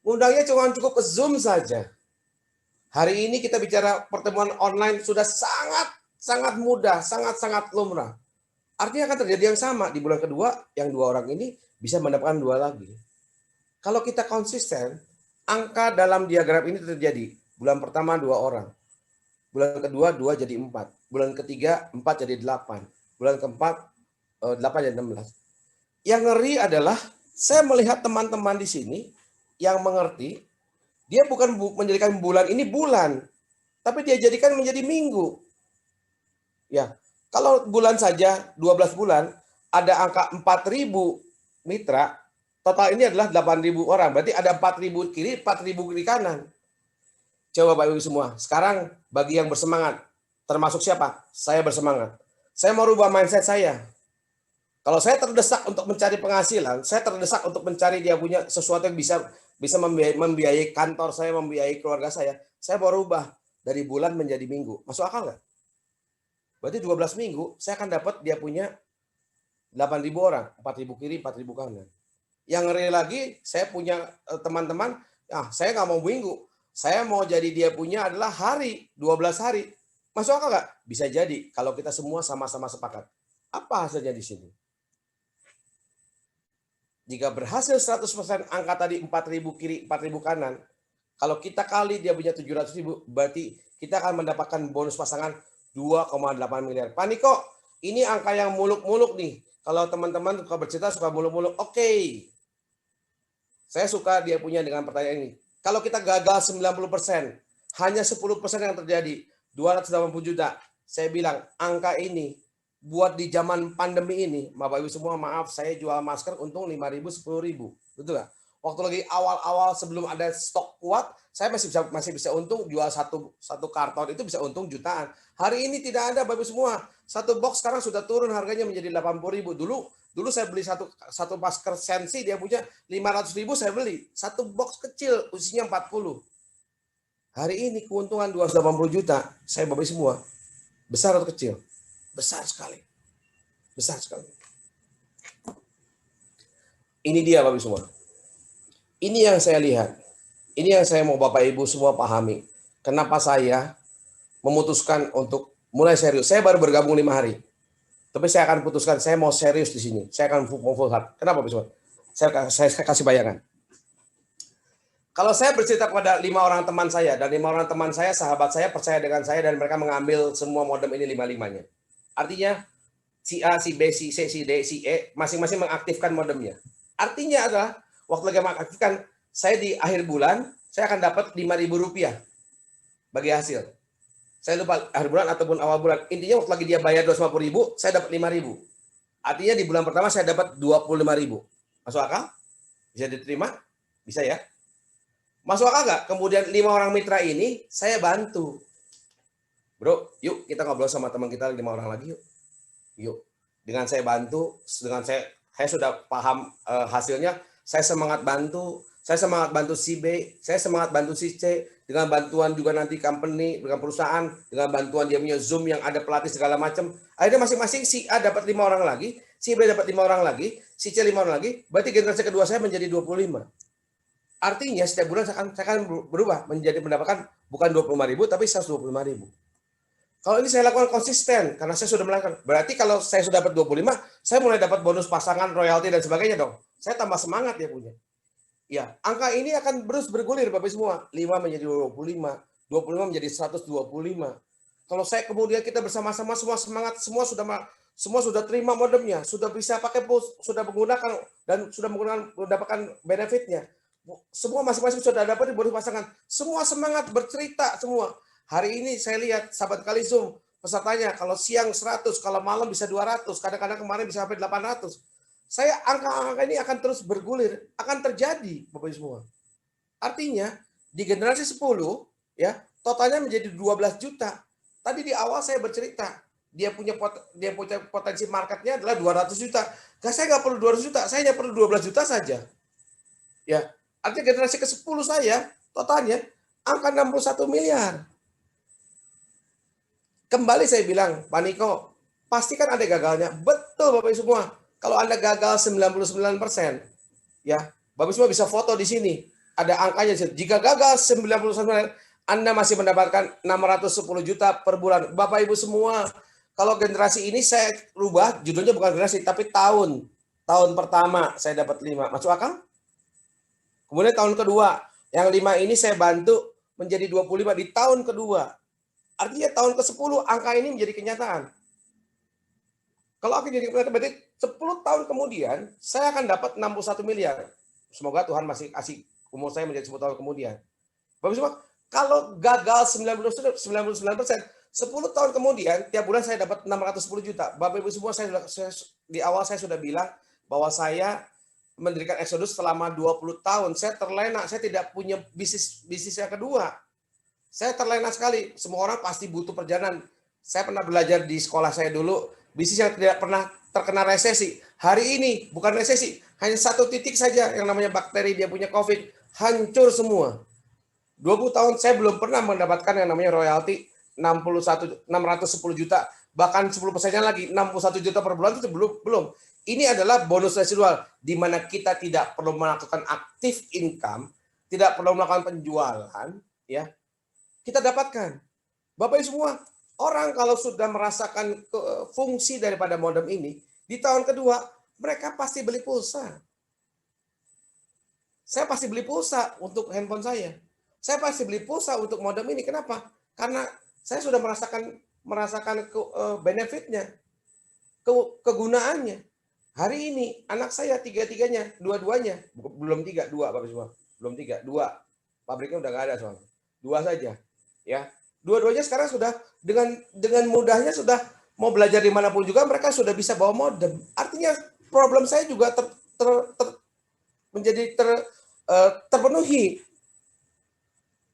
Undangnya cuma cukup ke Zoom saja. Hari ini kita bicara pertemuan online sudah sangat mudah, sangat lumrah. Artinya akan terjadi yang sama di bulan kedua, yang 2 orang ini bisa mendapatkan 2 lagi. Kalau kita konsisten, angka dalam diagram ini terjadi. Bulan pertama 2 orang. Bulan kedua 2 jadi 4. Bulan ketiga 4 jadi 8. Bulan keempat 8 jadi 16. Yang ngeri adalah saya melihat teman-teman di sini yang mengerti, dia bukan menjadikan bulan ini bulan, tapi dia jadikan menjadi minggu. Ya, kalau bulan saja 12 bulan ada angka 4.000 mitra, total ini adalah 8.000 orang. Berarti ada 4.000 kiri, 4.000 kiri kanan. Coba Bapak Ibu semua, sekarang bagi yang bersemangat, termasuk siapa? Saya bersemangat. Saya mau rubah mindset saya. Kalau saya terdesak untuk mencari penghasilan, saya terdesak untuk mencari dia punya sesuatu yang bisa membiayai kantor saya, membiayai keluarga saya mau rubah dari bulan menjadi minggu. Masuk akal nggak? Berarti 12 minggu, saya akan dapat dia punya 8.000 orang, 4.000 kiri, 4.000 kanan. Yang ngeri lagi, saya punya teman-teman, saya nggak mau minggu, saya mau jadi dia punya adalah hari, 12 hari. Masuk akal nggak? Bisa jadi kalau kita semua sama-sama sepakat. Apa hasilnya di sini? Jika berhasil 100% angka tadi 4.000 kiri, 4.000 kanan, kalau kita kali dia punya 700.000, berarti kita akan mendapatkan bonus pasangan 2,8 miliar. Pak Niko, ini angka yang muluk-muluk nih. Kalau teman-teman suka bercerita, suka muluk-muluk, oke. Saya suka dia punya dengan pertanyaan ini. Kalau kita gagal 90%, hanya 10% yang terjadi, 280 juta. Saya bilang, angka ini buat di zaman pandemi ini, Bapak Ibu semua maaf, saya jual masker untung 5.000, 10.000. Betul nggak? Waktu lagi awal-awal sebelum ada stok kuat, saya masih bisa untung jual satu karton itu bisa untung jutaan. Hari ini tidak ada Bapak Ibu semua. Satu box sekarang sudah turun harganya menjadi 80.000. Dulu saya beli satu masker Sensi, dia punya 500.000, saya beli. Satu box kecil usianya 40. Hari ini keuntungan 280 juta. Saya Bapak Ibu semua. Besar atau kecil? Besar sekali. Besar sekali. Ini dia Bapak Ibu semua. Ini yang saya lihat. Ini yang saya mau Bapak Ibu semua pahami. Kenapa saya memutuskan untuk mulai serius. Saya baru bergabung 5 hari. Tapi saya akan putuskan, saya mau serius di sini. Saya akan mau full heart. Kenapa Bapak Ibu? Saya kasih bayangan. Kalau saya bercerita kepada 5 orang teman saya, dan 5 orang teman saya, sahabat saya, percaya dengan saya, dan mereka mengambil semua modem ini 5-5-nya. Artinya, si A, si B, si C, si D, si E, masing-masing mengaktifkan modemnya. Artinya adalah, waktu lagi mengaktifkan, saya di akhir bulan, saya akan dapat Rp5.000 bagi hasil. Saya lupa akhir bulan ataupun awal bulan. Intinya waktu lagi dia bayar 250.000, saya dapat 5.000. Artinya di bulan pertama saya dapat 25.000. Masuk akal? Bisa diterima? Bisa ya? Masuk akal nggak? Kemudian 5 orang mitra ini saya bantu. Bro, yuk kita ngobrol sama teman kita 5 orang lagi yuk. Yuk. Dengan saya bantu, dengan saya sudah paham hasilnya, saya semangat bantu. Saya semangat bantu si B, saya semangat bantu si C, dengan bantuan juga nanti company, dengan perusahaan, dengan bantuan dia punya Zoom yang ada pelatih segala macam. Akhirnya masing-masing si A dapat 5 orang lagi, si B dapat 5 orang lagi, si C 5 orang lagi, berarti generasi kedua saya menjadi 25. Artinya setiap bulan saya akan berubah menjadi mendapatkan bukan 25.000 tapi 125.000. Kalau ini saya lakukan konsisten karena saya sudah melakukan. Berarti kalau saya sudah dapat 25, saya mulai dapat bonus pasangan, royalti dan sebagainya dong. saya tambah semangat ya punya. Ya, angka ini akan terus bergulir Bapak semua. 5 menjadi 25, 25 menjadi 125. Kalau saya kemudian kita bersama-sama semua semangat, semua sudah terima modemnya, sudah bisa pakai pulse, sudah menggunakan dan sudah mendapatkan benefitnya. Semua masing-masing sudah dapat di bonus pasangan. Semua semangat bercerita semua. Hari ini saya lihat sahabat kali Zoom pesertanya kalau siang 100, kalau malam bisa 200, kadang-kadang kemarin bisa sampai 800. Saya angka-angka ini akan terus bergulir, akan terjadi Bapak Ibu semua. Artinya di generasi 10 ya, totalnya menjadi 12 juta. Tadi di awal saya bercerita, dia punya potensi marketnya adalah 200 juta. Saya nggak perlu 200 juta, saya hanya perlu 12 juta saja. Ya, artinya generasi ke-10 saya totalnya angka 61 miliar. Kembali saya bilang, Pak Niko, pasti kan ada gagalnya. Betul Bapak Ibu semua. Kalau Anda gagal 99%, ya, Bapak semua bisa foto di sini. Ada angkanya. Jika gagal 99%, Anda masih mendapatkan 610 juta per bulan. Bapak Ibu semua, kalau generasi ini saya rubah, judulnya bukan generasi, tapi tahun. Tahun pertama saya dapat 5. Masuk akal? Kemudian tahun kedua, yang 5 ini saya bantu menjadi 25 di tahun kedua. Artinya tahun ke-10 angka ini menjadi kenyataan. Kalau aku jadi berarti 10 tahun kemudian, saya akan dapat 61 miliar. Semoga Tuhan masih kasih umur saya menjadi 10 tahun kemudian. Bapak semua, kalau gagal 99%, 10 tahun kemudian, tiap bulan saya dapat 610 juta. Bapak Ibu semua, di awal saya sudah bilang bahwa saya mendirikan Exodus selama 20 tahun. Saya terlena, saya tidak punya bisnis yang kedua. Saya terlena sekali. Semua orang pasti butuh perjalanan. Saya pernah belajar di sekolah saya dulu, bisnis yang tidak pernah terkena resesi. Hari ini bukan resesi, hanya satu titik saja yang namanya bakteri dia punya COVID, hancur semua. 20 tahun saya belum pernah mendapatkan yang namanya royalti 610 juta, bahkan 10%-nya lagi 61 juta per bulan itu belum. Ini adalah bonus residual di mana kita tidak perlu melakukan aktif income, tidak perlu melakukan penjualan, ya. Kita dapatkan. Bapak Ibu semua, orang kalau sudah merasakan fungsi daripada modem ini, di tahun kedua, mereka pasti beli pulsa. Saya pasti beli pulsa untuk handphone saya. Saya pasti beli pulsa untuk modem ini. Kenapa? Karena saya sudah merasakan benefitnya, kegunaannya. Hari ini, anak saya tiga-tiganya, dua-duanya, belum 3, 2 Bapak semua. Belum 3, 2. Pabriknya udah nggak ada soalnya. 2 saja. Ya, dua-duanya sekarang sudah dengan mudahnya sudah mau belajar dimanapun juga mereka sudah bisa bawa modem. Artinya problem saya juga menjadi terpenuhi.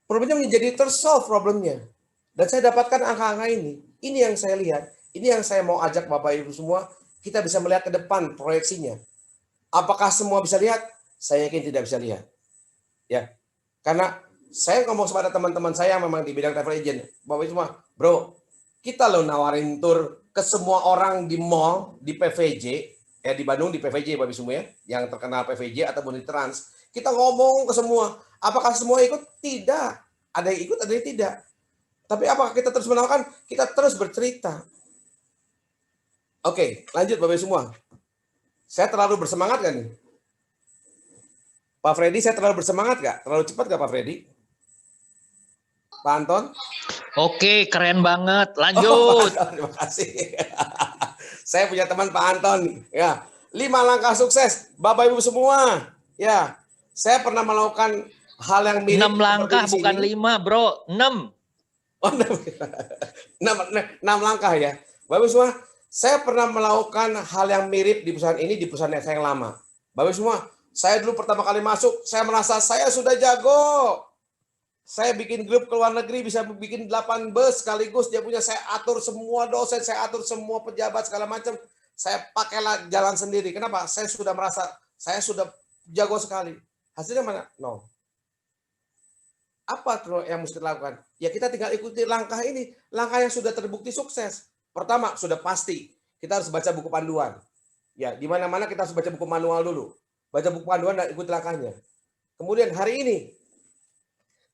Problemnya menjadi tersolve problemnya. Dan saya dapatkan angka-angka ini. Ini yang saya lihat. Ini yang saya mau ajak Bapak Ibu semua. Kita bisa melihat ke depan proyeksinya. Apakah semua bisa lihat? Saya yakin tidak bisa lihat. Ya, karena saya ngomong kepada teman-teman saya memang di bidang travel agent. Bapak Ibu semua, bro, kita lo nawarin tour ke semua orang di mall, di PVJ, di Bandung di PVJ Bapak Ibu semua ya, yang terkenal PVJ ataupun di Trans. Kita ngomong ke semua, apakah semua ikut? Tidak. Ada yang ikut, ada yang tidak. Tapi apakah kita terus menawarkan? Kita terus bercerita. Oke, lanjut Bapak Ibu semua. Saya terlalu bersemangat kan nih? Pak Freddy, saya terlalu bersemangat gak? Terlalu cepat gak Pak Freddy? Pak Anton? Oke, keren banget. Lanjut. Terima kasih. Saya punya teman Pak Anton. Ya, 5 langkah sukses, Bapak Ibu semua. Ya, saya pernah melakukan hal yang mirip. 6 langkah bukan 5, bro. 6. Oh, 6 langkah ya. Bapak Ibu semua, saya pernah melakukan hal yang mirip di perusahaan ini, di perusahaan saya yang lama. Bapak Ibu semua, saya dulu pertama kali masuk, saya merasa saya sudah jago. Saya bikin grup ke luar negeri, bisa bikin 8 bus sekaligus. Dia punya, saya atur semua dosen, saya atur semua pejabat, segala macam. Saya pakailah jalan sendiri. Kenapa? Saya sudah merasa, saya sudah jago sekali. Hasilnya mana? No. Apa yang mesti dilakukan? Ya kita tinggal ikuti langkah ini. Langkah yang sudah terbukti sukses. Pertama, sudah pasti. Kita harus baca buku panduan. Ya, di mana-mana kita harus baca buku manual dulu. Baca buku panduan dan ikuti langkahnya. Kemudian hari ini,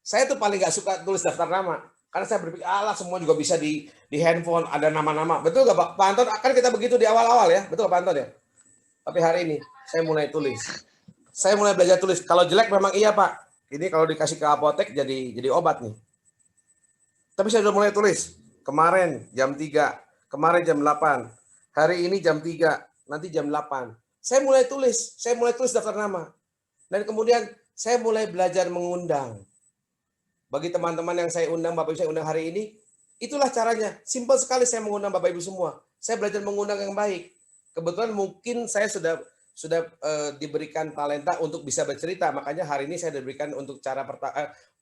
saya tuh paling nggak suka tulis daftar nama. Karena saya berpikir, alah semua juga bisa di handphone, ada nama-nama. Betul nggak Pak Anton? Kan kita begitu di awal-awal ya. Betul Pak Anton ya? Tapi hari ini saya mulai tulis. Saya mulai belajar tulis. Kalau jelek memang iya Pak. Ini kalau dikasih ke apotek jadi obat nih. Tapi saya sudah mulai tulis. Kemarin jam 3, kemarin jam 8, hari ini jam 3, nanti jam 8. Saya mulai tulis daftar nama. Dan kemudian saya mulai belajar mengundang. Bagi teman-teman yang saya undang, Bapak Ibu saya undang hari ini, itulah caranya. Simpel sekali saya mengundang Bapak Ibu semua. Saya belajar mengundang yang baik. Kebetulan mungkin saya sudah diberikan talenta untuk bisa bercerita. Makanya hari ini saya diberikan untuk cara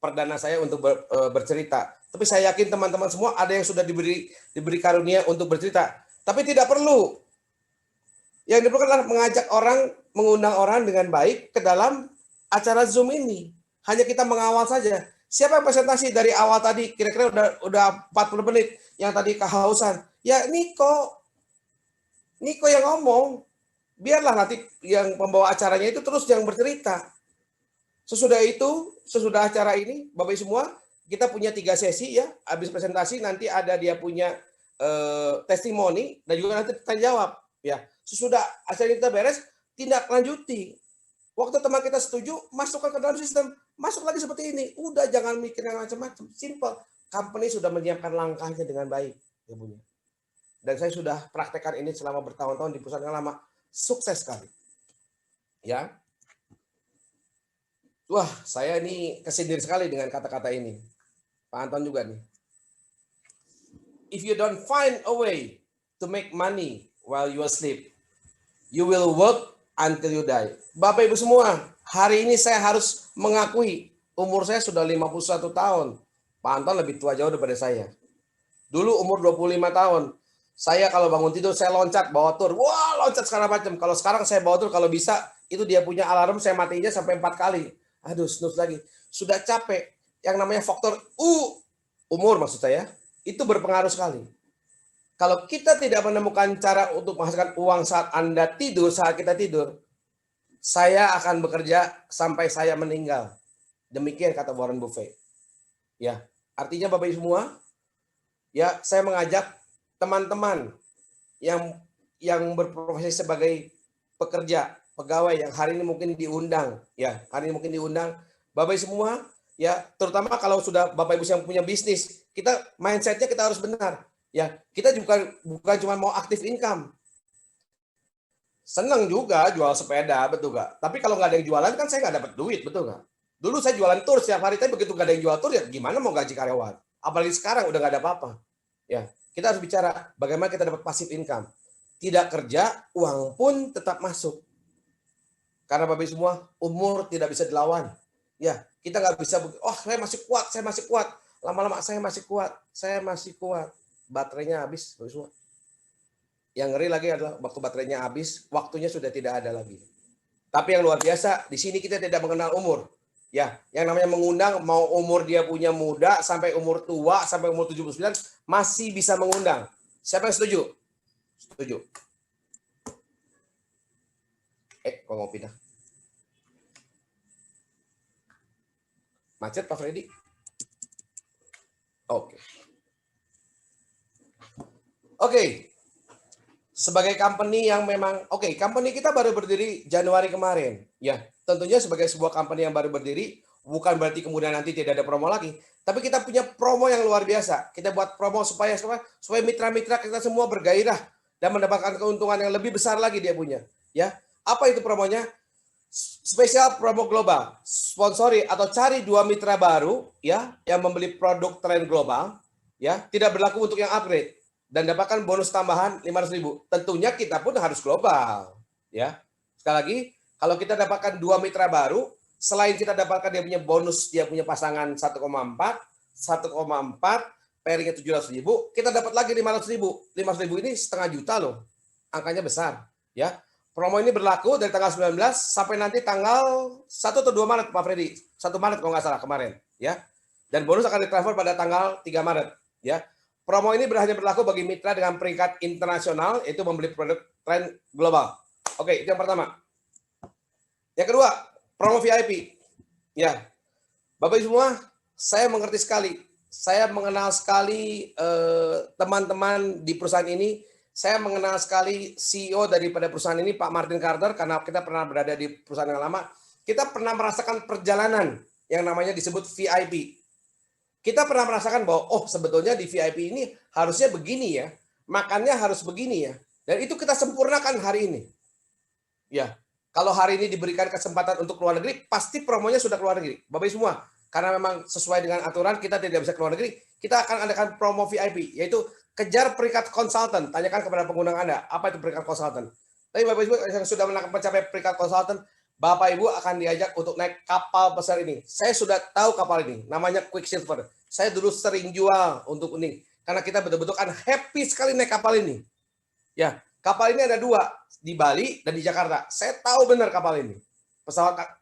perdana saya untuk bercerita. Tapi saya yakin teman-teman semua ada yang sudah diberi karunia untuk bercerita. Tapi tidak perlu. Yang diperlukan adalah mengajak orang, mengundang orang dengan baik ke dalam acara Zoom ini. Hanya kita mengawal saja. Siapa yang presentasi dari awal tadi? Kira-kira udah 40 menit yang tadi kehausan. Ya Niko yang ngomong. Biarlah nanti yang pembawa acaranya itu terus yang bercerita. Sesudah acara ini, Bapak Ibu semua, kita punya 3 sesi ya. Habis presentasi nanti ada dia punya testimoni dan juga nanti tanya jawab. Ya, sesudah acara kita beres, tindak lanjuti. Waktu teman kita setuju, masukkan ke dalam sistem. Masuk lagi seperti ini. Udah jangan mikir yang macam-macam. Simple. Company sudah menyiapkan langkahnya dengan baik. Ya, Bunya. Dan saya sudah praktekkan ini selama bertahun-tahun di perusahaan yang lama. Sukses sekali. Ya. Wah, saya ini kesindir sekali dengan kata-kata ini. Pak Anton juga nih. If you don't find a way to make money while you asleep, you will work until you die. Bapak Ibu semua, hari ini saya harus mengakui umur saya sudah 51 tahun. Pak Anton lebih tua jauh daripada saya. Dulu umur 25 tahun. Saya kalau bangun tidur saya loncat bawa tur. Wah, loncat segala macam. Kalau sekarang saya bawa tur kalau bisa itu dia punya alarm saya matinya sampai 4 kali. Aduh, snooze lagi. Sudah capek. Yang namanya faktor umur maksud saya, itu berpengaruh sekali. Kalau kita tidak menemukan cara untuk menghasilkan uang saat Anda tidur, saat kita tidur, saya akan bekerja sampai saya meninggal. Demikian kata Warren Buffett. Ya, artinya Bapak Ibu semua, ya saya mengajak teman-teman yang berprofesi sebagai pekerja, pegawai yang hari ini mungkin diundang, ya, hari ini mungkin diundang, Bapak Ibu semua, ya, terutama kalau sudah Bapak Ibu yang punya bisnis, kita mindsetnya kita harus benar. Ya, kita bukan cuma mau aktif income. Senang juga jual sepeda, betul nggak? Tapi kalau nggak ada yang jualan kan saya nggak dapat duit, betul nggak? Dulu saya jualan tur setiap hari, tapi begitu nggak ada yang jual tur, ya gimana mau gaji karyawan? Apalagi sekarang udah nggak ada apa-apa. Ya, kita harus bicara bagaimana kita dapat passive income. Tidak kerja, uang pun tetap masuk. Karena Bapak semua, umur tidak bisa dilawan. Ya, kita nggak bisa, oh saya masih kuat. Lama-lama saya masih kuat. Baterainya habis, semua. Yang ngeri lagi adalah waktu baterainya habis, waktunya sudah tidak ada lagi. Tapi yang luar biasa, di sini kita tidak mengenal umur. Ya, yang namanya mengundang, mau umur dia punya muda, sampai umur tua, sampai umur 79, masih bisa mengundang. Siapa yang setuju? Setuju. Kok mau pindah? Macet Pak Freddy? Oke. Sebagai company yang memang company kita baru berdiri Januari kemarin. Ya, tentunya sebagai sebuah company yang baru berdiri bukan berarti kemudian nanti tidak ada promo lagi, tapi kita punya promo yang luar biasa. Kita buat promo supaya mitra-mitra kita semua bergairah dan mendapatkan keuntungan yang lebih besar lagi dia punya. Ya, apa itu promonya? Spesial promo global. Sponsori atau cari 2 mitra baru ya yang membeli produk tren global ya, tidak berlaku untuk yang upgrade. Dan dapatkan bonus tambahan 500.000. Tentunya kita pun harus global. Ya. Sekali lagi, kalau kita dapatkan 2 mitra baru, selain kita dapatkan dia punya bonus, dia punya pasangan 1,4, pairingnya 700.000, kita dapat lagi 500.000. 500.000 ini setengah juta loh. Angkanya besar. Ya. Promo ini berlaku dari tanggal 19 sampai nanti tanggal 1 atau 2 Maret, Pak Freddy. 1 Maret kalau nggak salah kemarin. Ya. Dan bonus akan ditransfer pada tanggal 3 Maret. Ya. Promo ini hanya berlaku bagi mitra dengan peringkat internasional, yaitu membeli produk tren global. Oke, itu yang pertama. Yang kedua, promo VIP. Ya, Bapak Ibu semua, saya mengerti sekali. Saya mengenal sekali teman-teman di perusahaan ini Saya mengenal sekali CEO daripada perusahaan ini, Pak Martin Carter, karena kita pernah berada di perusahaan yang lama. Kita pernah merasakan perjalanan yang namanya disebut VIP. Kita pernah merasakan bahwa, oh sebetulnya di VIP ini harusnya begini ya, makannya harus begini ya. Dan itu kita sempurnakan hari ini. Ya, kalau hari ini diberikan kesempatan untuk keluar negeri, pasti promonya sudah keluar negeri. Bapak Ibu semua, karena memang sesuai dengan aturan kita tidak bisa keluar negeri, kita akan adakan promo VIP, yaitu kejar peringkat konsultan. Tanyakan kepada pengguna Anda, apa itu peringkat konsultan. Tapi Bapak Ibu yang sudah mencapai peringkat konsultan, Bapak Ibu akan diajak untuk naik kapal besar ini. Saya sudah tahu kapal ini, namanya Quicksilver. Saya dulu sering jual untuk ini, karena kita betul-betul kan happy sekali naik kapal ini. Ya, kapal ini ada 2, di Bali dan di Jakarta. Saya tahu benar kapal ini,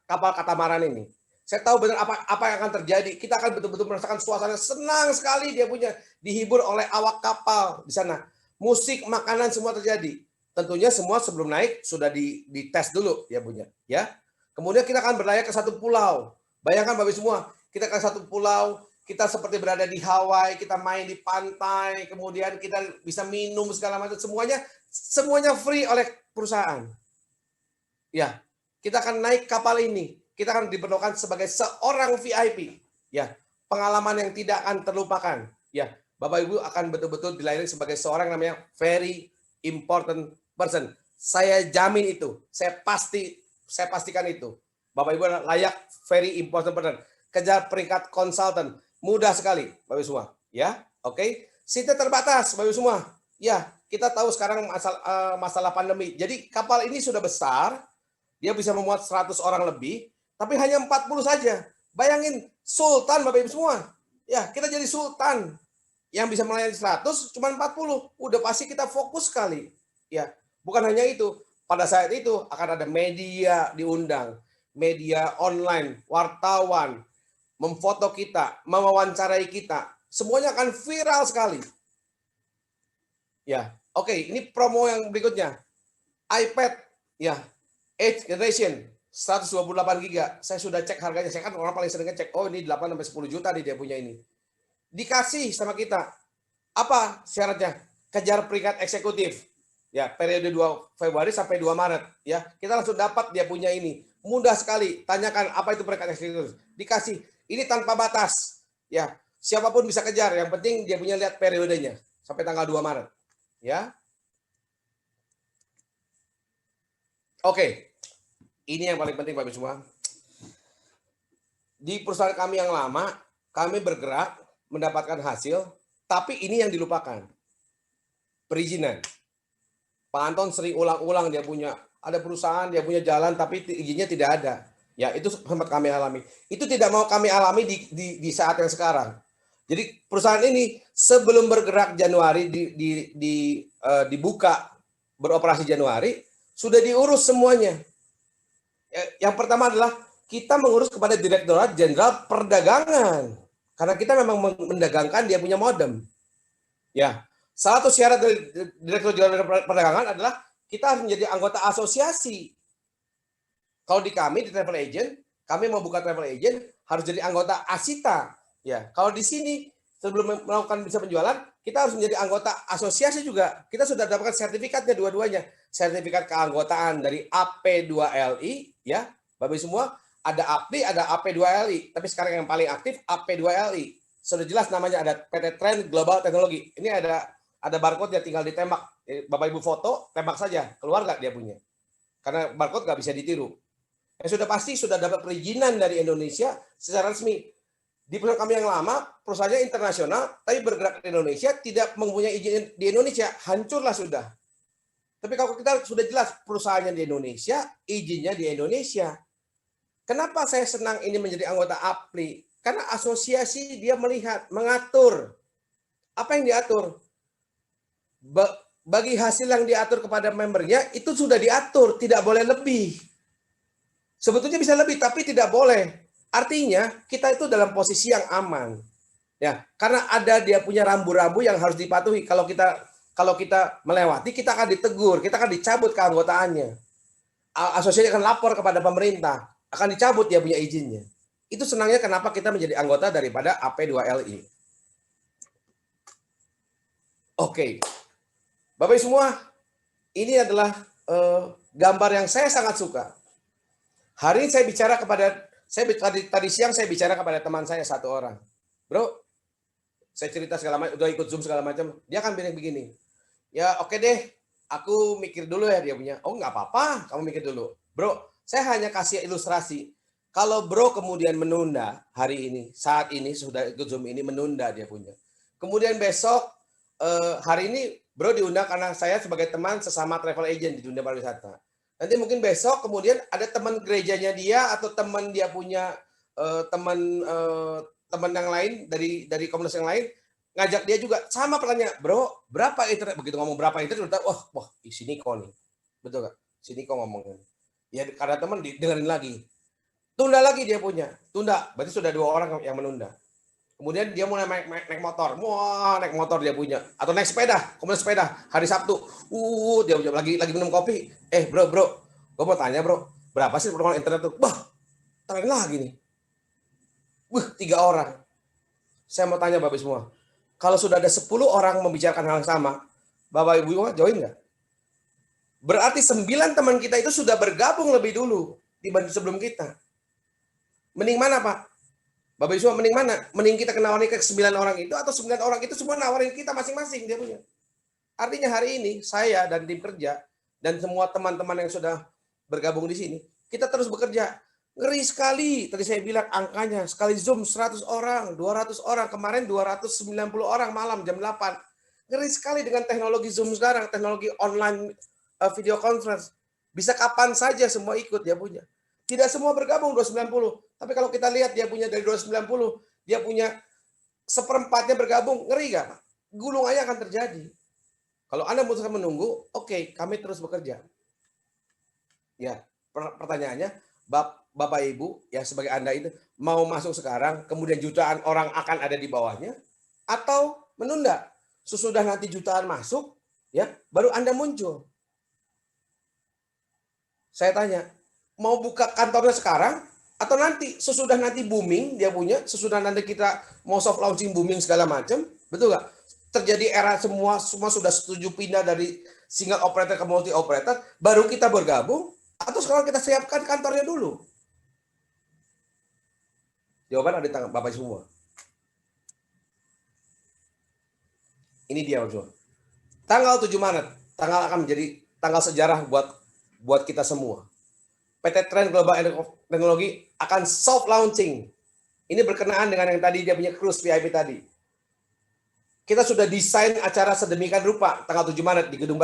kapal katamaran ini. Saya tahu benar apa yang akan terjadi. Kita akan betul-betul merasakan suasana senang sekali dia punya, dihibur oleh awak kapal di sana. Musik, makanan semua terjadi. Tentunya semua sebelum naik sudah dites dulu ya punya, ya. Kemudian kita akan berlayar ke satu pulau. Bayangkan Bapak semua, kita ke satu pulau, kita seperti berada di Hawaii, kita main di pantai, kemudian kita bisa minum segala macam, semuanya free oleh perusahaan. Ya, kita akan naik kapal ini, kita akan diperlakukan sebagai seorang VIP. Ya, pengalaman yang tidak akan terlupakan. Ya, Bapak Ibu akan betul-betul dilayani sebagai seorang namanya very important person. Saya jamin itu. Saya pastikan itu. Bapak Ibu layak very important person. Kejar peringkat konsultan. Mudah sekali, Bapak Ibu semua. Ya, oke. Seatnya terbatas, Bapak Ibu semua. Ya, kita tahu sekarang masalah pandemi. Jadi kapal ini sudah besar. Dia bisa memuat 100 orang lebih. Tapi hanya 40 saja. Bayangin, sultan Bapak Ibu semua. Ya, kita jadi sultan. Yang bisa melayani 100 cuma 40. Udah pasti kita fokus sekali. Ya, bukan hanya itu. Pada saat itu akan ada media diundang, media online, wartawan, memfoto kita, mewawancarai kita. Semuanya akan viral sekali. Ya, oke, ini promo yang berikutnya. iPad, ya, 8th generation, 128 GB. Saya sudah cek harganya. Saya kan orang paling sering ngecek. Oh, ini 8 sampai 10 juta nih dia punya ini. Dikasih sama kita. Apa syaratnya? Kejar peringkat eksekutif. Ya, periode 2 Februari sampai 2 Maret. Ya, kita langsung dapat dia punya ini. Mudah sekali. Tanyakan apa itu peringkat eksekutif. Dikasih. Ini tanpa batas. Ya, siapapun bisa kejar. Yang penting dia punya lihat periodenya sampai tanggal 2 Maret. Ya. Oke. Ini yang paling penting Bapak Ibu semua. Di perusahaan kami yang lama, kami bergerak mendapatkan hasil, tapi ini yang dilupakan. Perizinan. Pak Anton sering ulang-ulang dia punya, ada perusahaan, dia punya jalan, tapi izinnya tidak ada. Ya, itu sempat kami alami. Itu tidak mau kami alami di saat yang sekarang. Jadi perusahaan ini sebelum bergerak Januari, dibuka beroperasi Januari, sudah diurus semuanya. Yang pertama adalah kita mengurus kepada Direktorat Jenderal Perdagangan. Karena kita memang mendagangkan dia punya modem. Ya, salah satu syarat dari Direktur Jenderal Perdagangan adalah kita harus menjadi anggota asosiasi. Kalau di kami di travel agent, kami mau buka travel agent harus jadi anggota ASITA. Ya, kalau di sini sebelum melakukan bisa penjualan, kita harus menjadi anggota asosiasi juga. Kita sudah dapatkan sertifikatnya dua-duanya. Sertifikat keanggotaan dari AP2LI, ya, Bapak Ibu semua. Ada APDI, ada AP2LI. Tapi sekarang yang paling aktif AP2LI. Sudah jelas namanya ada PT Trend Global Teknologi. Ini ada barcode ya, tinggal ditembak. Bapak Ibu foto, tembak saja. Keluar nggak dia punya. Karena barcode nggak bisa ditiru. Yang sudah pasti sudah dapat perizinan dari Indonesia secara resmi. Di perusahaan kami yang lama, perusahaannya internasional, tapi bergerak di Indonesia, tidak mempunyai izin di Indonesia. Hancurlah sudah. Tapi kalau kita sudah jelas perusahaannya di Indonesia, izinnya di Indonesia. Kenapa saya senang ini menjadi anggota APLI? Karena asosiasi dia melihat, mengatur. Apa yang diatur? Bagi hasil yang diatur kepada membernya, itu sudah diatur, tidak boleh lebih. Sebetulnya bisa lebih, tapi tidak boleh. Artinya, kita itu dalam posisi yang aman. Ya, karena ada dia punya rambu-rambu yang harus dipatuhi. Kalau kita melewati, kita akan ditegur, kita akan dicabut keanggotaannya. Asosiasi akan lapor kepada pemerintah. Akan dicabut dia punya izinnya. Itu senangnya kenapa kita menjadi anggota daripada AP2LI. Oke. Bapak Ibu semua, ini adalah gambar yang saya sangat suka. Hari ini saya bicara kepada, tadi siang saya bicara kepada teman saya satu orang. Bro, saya cerita segala macam, udah ikut Zoom segala macam. Dia kan bilang begini, ya oke deh, aku mikir dulu ya, dia punya. Oh nggak apa-apa, kamu mikir dulu. Bro, saya hanya kasih ilustrasi. Kalau bro kemudian menunda hari ini, saat ini sudah ikut Zoom ini menunda dia punya. Kemudian besok, hari ini bro diundang karena saya sebagai teman sesama travel agent di dunia pariwisata. Nanti mungkin besok kemudian ada teman gerejanya dia atau teman dia punya teman yang lain dari komunitas yang lain ngajak dia juga sama pertanyaan, bro berapa internet, begitu ngomong berapa internet udah wah si Niko nih, betul gak? Si Niko ngomongin ya karena teman dengerin lagi, tunda lagi dia punya, tunda berarti sudah 2 orang yang menunda. Kemudian dia mulai naik motor, naik motor dia punya, atau naik sepeda, kemudian sepeda hari Sabtu, dia lagi minum kopi, bro, gue mau tanya bro, berapa sih pertemuan internet tuh? Terakhir lagi nih, 3 orang. Saya mau tanya Bapak semua, kalau sudah ada 10 orang membicarakan hal yang sama, Bapak Ibu join nggak? Berarti 9 teman kita itu sudah bergabung lebih dulu dibanding sebelum kita. Mending mana Pak? Bapak Ibu semua mending mana? Mending kita kenawarin ke 9 orang itu atau 9 orang itu semua nawarin kita masing-masing dia punya. Artinya hari ini saya dan tim kerja dan semua teman-teman yang sudah bergabung di sini, kita terus bekerja. Ngeri sekali, tadi saya bilang angkanya, sekali Zoom 100 orang, 200 orang, kemarin 290 orang malam jam 8. Ngeri sekali dengan teknologi Zoom sekarang, teknologi online video conference. Bisa kapan saja semua ikut dia punya. Tidak semua bergabung 290. Tapi kalau kita lihat dia punya dari 290, dia punya seperempatnya bergabung, ngeri gak? Gulung aja akan terjadi. Kalau Anda memutuskan menunggu, oke, kami terus bekerja. Ya, pertanyaannya, Bapak Ibu, ya sebagai Anda itu, mau masuk sekarang, kemudian jutaan orang akan ada di bawahnya, atau menunda? Sesudah nanti jutaan masuk, ya baru Anda muncul. Saya tanya, mau buka kantornya sekarang atau nanti sesudah nanti booming dia punya, sesudah nanti kita mau soft launching booming segala macam, betul nggak? Terjadi era semua sudah setuju pindah dari single operator ke multi operator, baru kita bergabung atau sekarang kita siapkan kantornya dulu? Jawaban ada di tangan Bapak semua. Ini dia Bapak. Tanggal 7 Maret, tanggal akan menjadi tanggal sejarah buat kita semua. PT Trend Global Teknologi akan soft launching. Ini berkenaan dengan yang tadi dia punya cruise VIP tadi. Kita sudah desain acara sedemikian rupa tanggal 7 Maret di Gedung